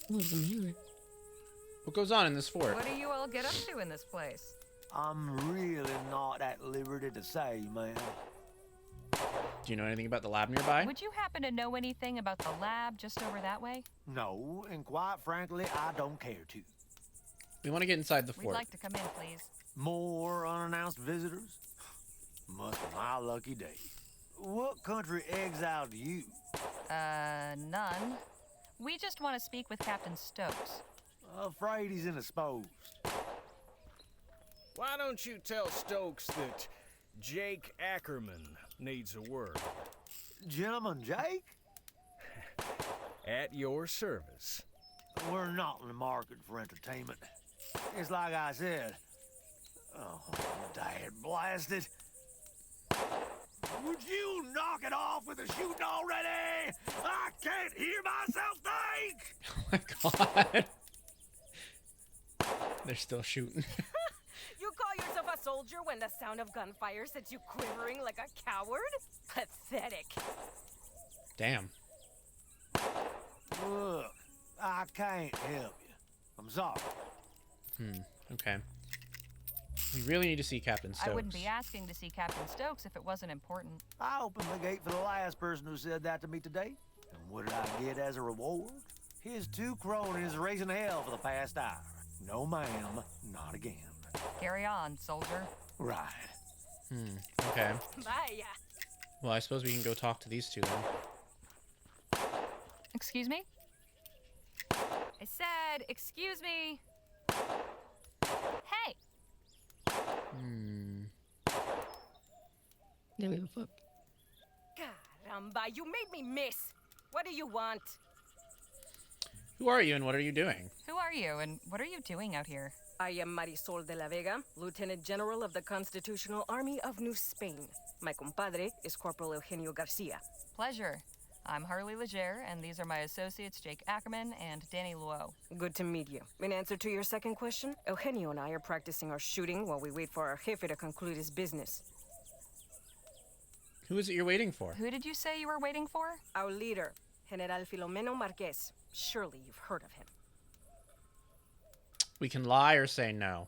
What was the matter? What goes on in this fort? What do you all get up to in this place? I'm really not at liberty to say, man. Do you know anything about the lab nearby? Would you happen to know anything about the lab just over that way? No, and quite frankly, I don't care to. We want to get inside the We'd fort. like to come in, please. More unannounced visitors? Must be my lucky day. What country exiled you? None. We just want to speak with Captain Stokes. Afraid he's indisposed. Why don't you tell Stokes that Jake Ackerman needs a word? Gentleman Jake? At your service. We're not in the market for entertainment. It's like I said. Oh, dad blasted. Would you knock it off with the shooting already? I can't hear myself think! Oh my god. They're still shooting. You call yourself a soldier when the sound of gunfire sets you quivering like a coward? Pathetic. Damn. Look, I can't help you. I'm sorry. Okay. We really need to see Captain Stokes. I wouldn't be asking to see Captain Stokes if it wasn't important. I opened the gate for the last person who said that to me today. And what did I get as a reward? His 2 cronies raising hell for the past hour. No, ma'am, not again. Carry on, soldier. Right. Okay. Vaya. Well, I suppose we can go talk to these two then. Excuse me? I said, excuse me. Hey! Then we have a foot. Caramba, you made me miss. What do you want? Who are you and what are you doing? Who are you and what are you doing out here? I am Marisol de la Vega, Lieutenant General of the Constitutional Army of New Spain. My compadre is Corporal Eugenio Garcia. Pleasure. I'm Harley Leger, and these are my associates Jake Ackerman and Danny Luo. Good to meet you. In answer to your second question, Eugenio and I are practicing our shooting while we wait for our jefe to conclude his business. Who is it you're waiting for? Who did you say you were waiting for? Our leader, General Filomeno Marquez. Surely you've heard of him. We can lie or say no.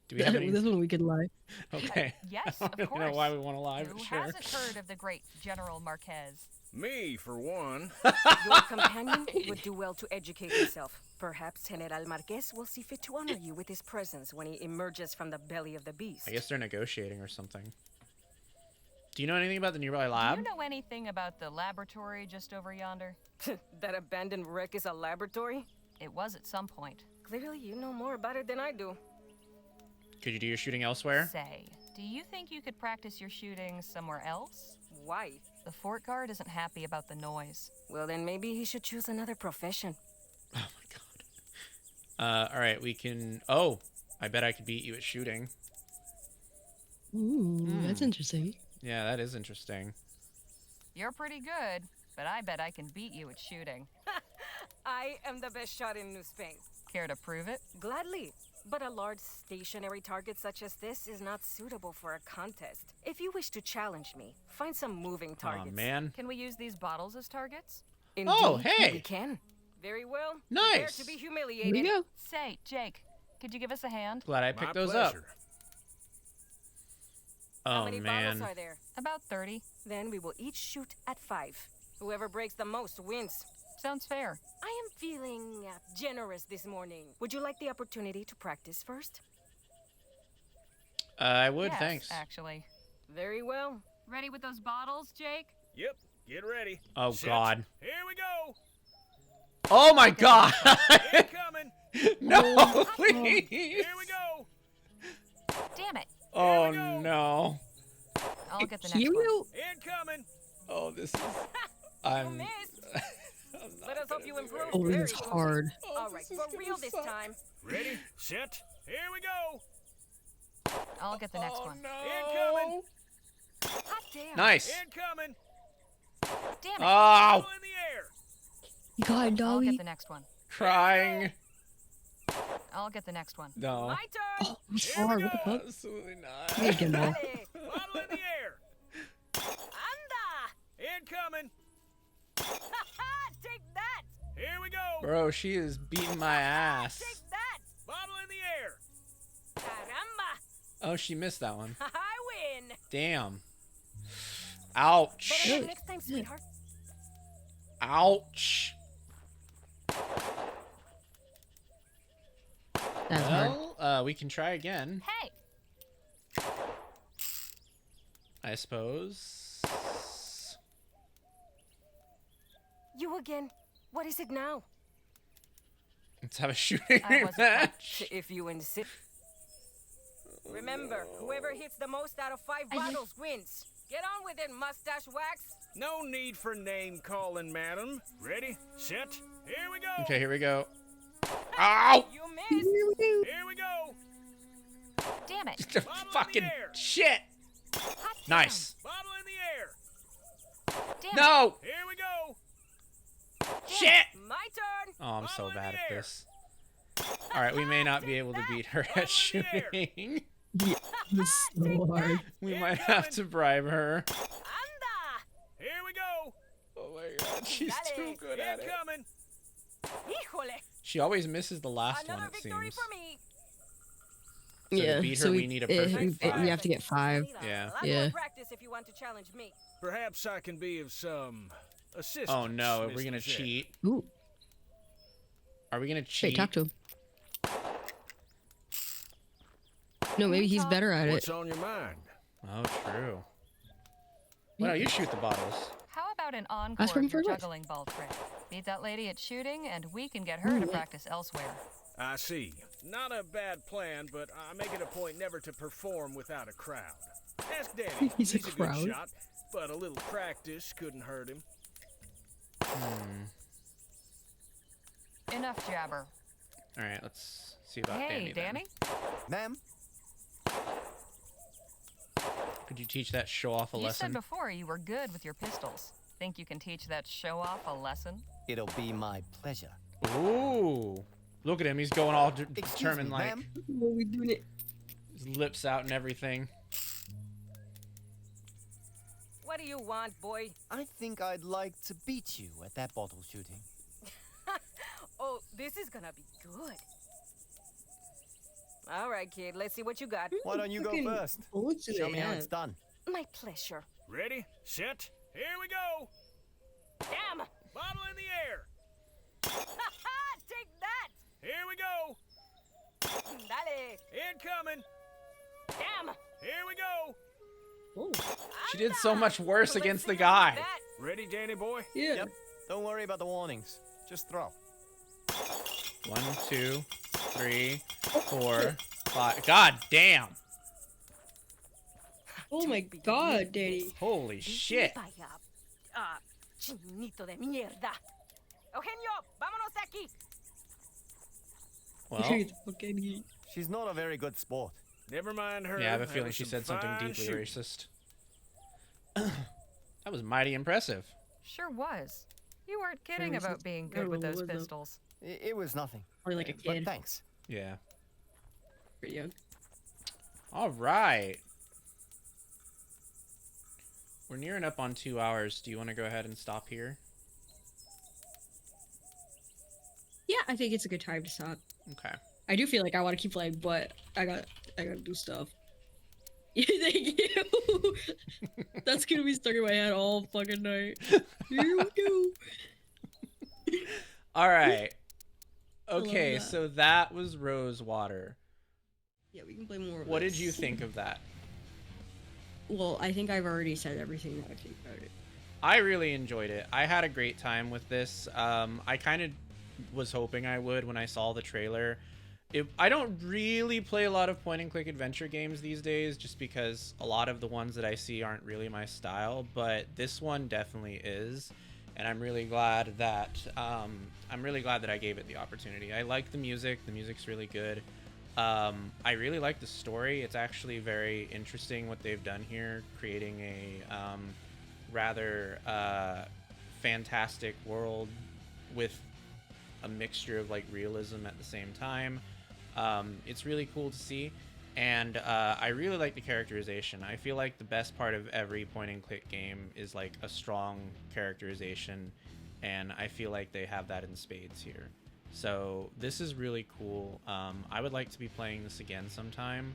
Do we have any? This one we could lie. Okay. Yes, I don't of really know course. why we want to lie, Who but sure. hasn't heard of the great General Marquez? Me, for one. Your companion would do well to educate himself. Perhaps General Marquez will see fit to honor you with his presence when he emerges from the belly of the beast. I guess they're negotiating or something. Do you know anything about the nearby lab? Do you know anything about the laboratory just over yonder? That abandoned wreck is a laboratory? It was at some point. Clearly, you know more about it than I do. Could you do your shooting elsewhere? Say, do you think you could practice your shooting somewhere else? Why? The fort guard isn't happy about the noise. Well, then maybe he should choose another profession. Oh my god. All right, we can. Oh, I bet I could beat you at shooting. Ooh, that's interesting. Yeah, that is interesting. You're pretty good, but I bet I can beat you at shooting. I am the best shot in New Spain. Care to prove it? Gladly. But a large stationary target such as this is not suitable for a contest. If you wish to challenge me, find some moving targets. Oh, man. Can we use these bottles as targets? Indeed, Oh, hey. we can. Very well. Nice. Prepare to be humiliated. Here we go. Say, Jake, could you give us a hand? Glad I My picked those pleasure. up. How Oh, many man. bottles are there? About 30. Then we will each shoot at 5. Whoever breaks the most wins. Sounds fair. I am feeling generous this morning. Would you like the opportunity to practice first? I would, Yes, thanks. actually. Very well. Ready with those bottles, Jake? Yep, get ready. Oh, Set. God. Here we go. Oh, my God. Incoming. No, please. Here we go. Damn it. Oh, no. I'll get the next Here we one. go. Incoming. Oh, this is... I'm... missed. Let us hope you improve. Oh, very this is quickly. hard. All right, for real this time. Ready, set. Here we go. I'll get the next one. Incoming. Hot damn. Nice. Incoming. Damn it. Oh, Bottle in the air. You got it, I'll get doggy. the next one. crying. I'll get the next one. No. My turn. Oh, it's hard. What the fuck? Absolutely not. You gotta get them all. Bottle in the air. Anda. Incoming. Take that. Here we go. Bro, she is beating my ass. Take that. Bottle in the air. Caramba. Oh, she missed that one. I win. Damn. Ouch. Better luck next time, sweetheart. Ouch. That's hard. Well, we can try again, Hey! I suppose. You again. What is it now? Let's have a shooting I wasn't match. If you insist. Remember, whoever hits the most out of 5 bottles wins. Get on with it, mustache wax. No need for name calling, madam. Ready, set, here we go. Okay, here we go. Ow! You missed. Here we go. Damn it! Fucking air. shit. Hot Nice. Bottle in the air. Damn it! No! Here we go. Shit! damn. My turn. Oh, I'm so Bottle in bad the at air. this. Alright, we may not be able to beat her Bottle at in the air. shooting. Yeah, this is so hard. We might have to bribe her. Anda. Here we go. Oh my god, she's too good at it. Incoming. Híjole. She always misses the last Another one, it victory seems. for me. So to Yeah, beat her, so we need a perfect we 5. have to get 5. Need a Yeah. lot Yeah. more practice if you want to challenge me. Perhaps I can be of some assistance. Oh no, are we Mr. gonna Jet. cheat? Ooh. Are we gonna Hey, cheat? talk to him. No, maybe he's better at it. What's on your mind? Oh, true. Well, no, you shoot the bottles. How about an Ask encore him of your for advice. juggling ball trick? Beat that lady at shooting, and we can get her to practice elsewhere. I see. Not a bad plan, but I make it a point never to perform without a crowd. Ask Danny. He's a good crowd. shot, but a little practice couldn't hurt him. Enough jabber. Alright, let's see about Hey, Danny then. Danny? Ma'am? Could you teach that show-off a You lesson? said before you were good with your pistols. Think you can teach that show-off a lesson? It'll be my pleasure. Ooh. Look at him, he's going all determined, me, like, ma'am? What are we doing it? his lips out and everything. What do you want, boy? I think I'd like to beat you at that bottle shooting. Oh, this is gonna be good. All right, kid. Let's see what you got. Why don't you go Fucking first? bullets do Show they me how have? it's done. My pleasure. Ready, set, here we go. Damn. Bottle in the air. Take that. Here we go. Dale. Incoming. Damn. Here we go. Oh, She did so much worse Let's against see the how you guy. do that. Ready, Danny boy? yeah. Yep. Don't worry about the warnings. Just throw. 1, 2, 3, 4, 5. God damn. Oh my god, Daddy. Holy shit. Vaya. Chinito de mierda. Eugenio, vámonos de aquí. Well, She's not a very good sport. Never mind her. yeah, I have a That feeling was she some said something fine deeply shooting. racist. That was mighty impressive. Sure was. You weren't kidding about being good with those pistols. It was nothing. Probably like a kid. But thanks. Yeah. Pretty young. All right. We're nearing up on 2 hours. Do you want to go ahead and stop here? Yeah, I think it's a good time to stop. Okay. I do feel like I want to keep playing, but I gotta do stuff. Thank you. That's gonna be stuck in my head all fucking night. Here we go. All right. Okay, so that was Rosewater. Yeah, we can play more of What this. did you think of that? Well, I think I've already said everything that I think about it. I really enjoyed it. I had a great time with this. I kind of was hoping I would when I saw the trailer. I don't really play a lot of point-and-click adventure games these days, just because a lot of the ones that I see aren't really my style, but this one definitely is, and I'm really glad that I gave it the opportunity. I like the music. The music's really good. I really like the story. It's actually very interesting what they've done here, creating a rather fantastic world with a mixture of like realism at the same time. It's really cool to see, and I really like the characterization. I feel like the best part of every point and click game is like a strong characterization, and I feel like they have that in spades here. So this is really cool. I would like to be playing this again sometime,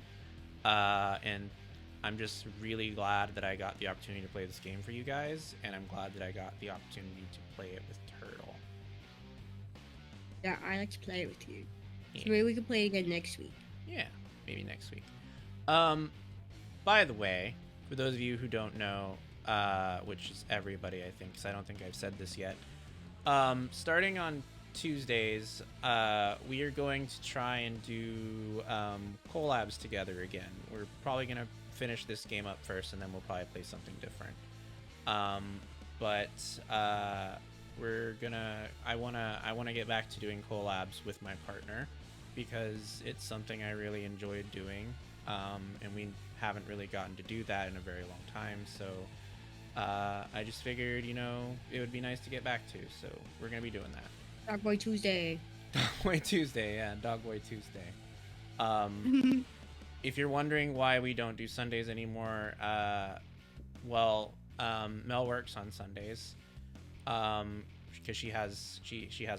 and I'm just really glad that I got the opportunity to play this game for you guys, and I'm glad that I got the opportunity to play it with Turtle. Yeah, I like to play it with you. Yeah. So maybe we can play it again next week. Yeah, maybe next week. By the way, for those of you who don't know, which is everybody, I think, because I don't think I've said this yet, starting on Tuesdays, we are going to try and do collabs together again. We're probably going to finish this game up first, and then we'll probably play something different. I wanna get back to doing collabs with my partner, because it's something I really enjoyed doing, and we haven't really gotten to do that in a very long time. So I just figured, it would be nice to get back to. So we're gonna be doing that. Dogboy Tuesday. Dogboy Tuesday, yeah, Dogboy Tuesday. If you're wondering why we don't do Sundays anymore, Mel works on Sundays, because she has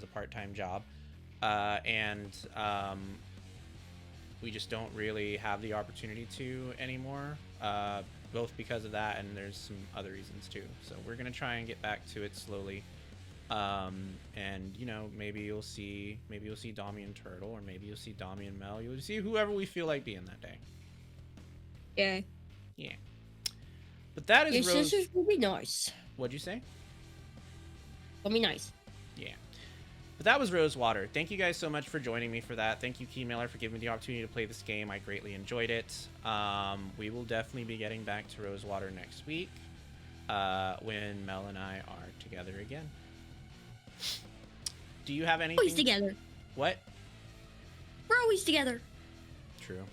a part-time job, and we just don't really have the opportunity to anymore, both because of that, and there's some other reasons too. So we're gonna try and get back to it slowly. And maybe you'll see Dami and Turtle, or maybe you'll see Dami and Mel. You'll see whoever we feel like being that day. Yeah. But that is Your sisters will be nice. What'd you say? Will be nice. Yeah. But that was Rosewater. Thank you guys so much for joining me for that. Thank you, Keymailer, for giving me the opportunity to play this game. I greatly enjoyed it. We will definitely be getting back to Rosewater next week, when Mel and I are together again. Do you have anything? Always together. What? We're always together. True.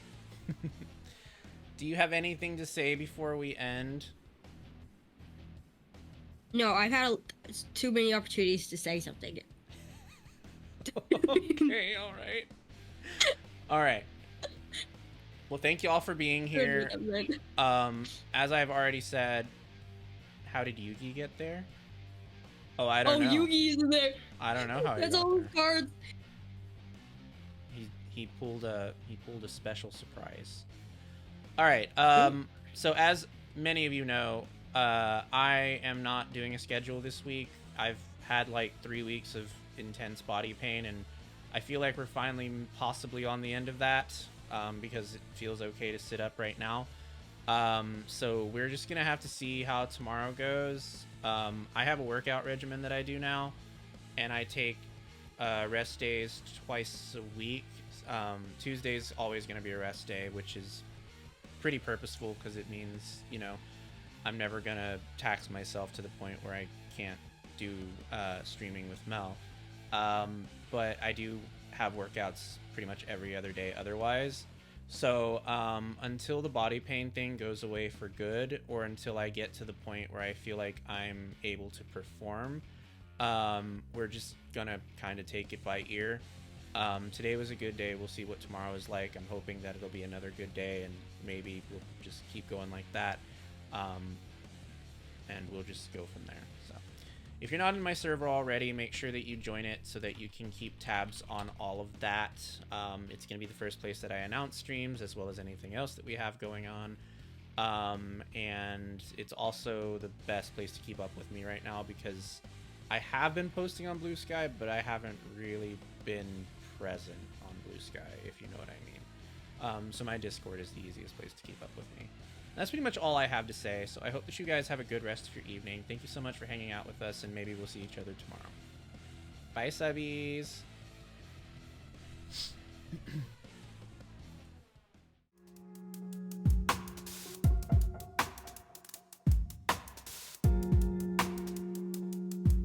Do you have anything to say before we end? No, I've had too many opportunities to say something. Okay, all right. Well, thank you all for being here. As I've already said, how did Yugi get there? Oh, I don't know. Yugi's in there. I don't know how he That's got all there. his cards. He pulled a special surprise. All right. So as many of you know, I am not doing a schedule this week. I've had like 3 weeks of intense body pain, and I feel like we're finally possibly on the end of that, because it feels okay to sit up right now. So we're just gonna have to see how tomorrow goes. I have a workout regimen that I do now, and I take rest days twice a week. Tuesday's always going to be a rest day, which is pretty purposeful, because it means, I'm never going to tax myself to the point where I can't do streaming with Mel. But I do have workouts pretty much every other day otherwise. So until the body pain thing goes away for good, or until I get to the point where I feel like I'm able to perform, We're just gonna kind of take it by ear. Today was a good day. We'll see what tomorrow is like. I'm hoping that it'll be another good day, and maybe we'll just keep going like that. And we'll just go from there. So if you're not in my server already, make sure that you join it so that you can keep tabs on all of that. It's going to be the first place that I announce streams, as well as anything else that we have going on. And it's also the best place to keep up with me right now, because I have been posting on Blue Sky, but I haven't really been present on Blue Sky, if you know what I mean. So my Discord is the easiest place to keep up with me. That's pretty much all I have to say, so I hope that you guys have a good rest of your evening. Thank you so much for hanging out with us, and maybe we'll see each other tomorrow. Bye, subbies!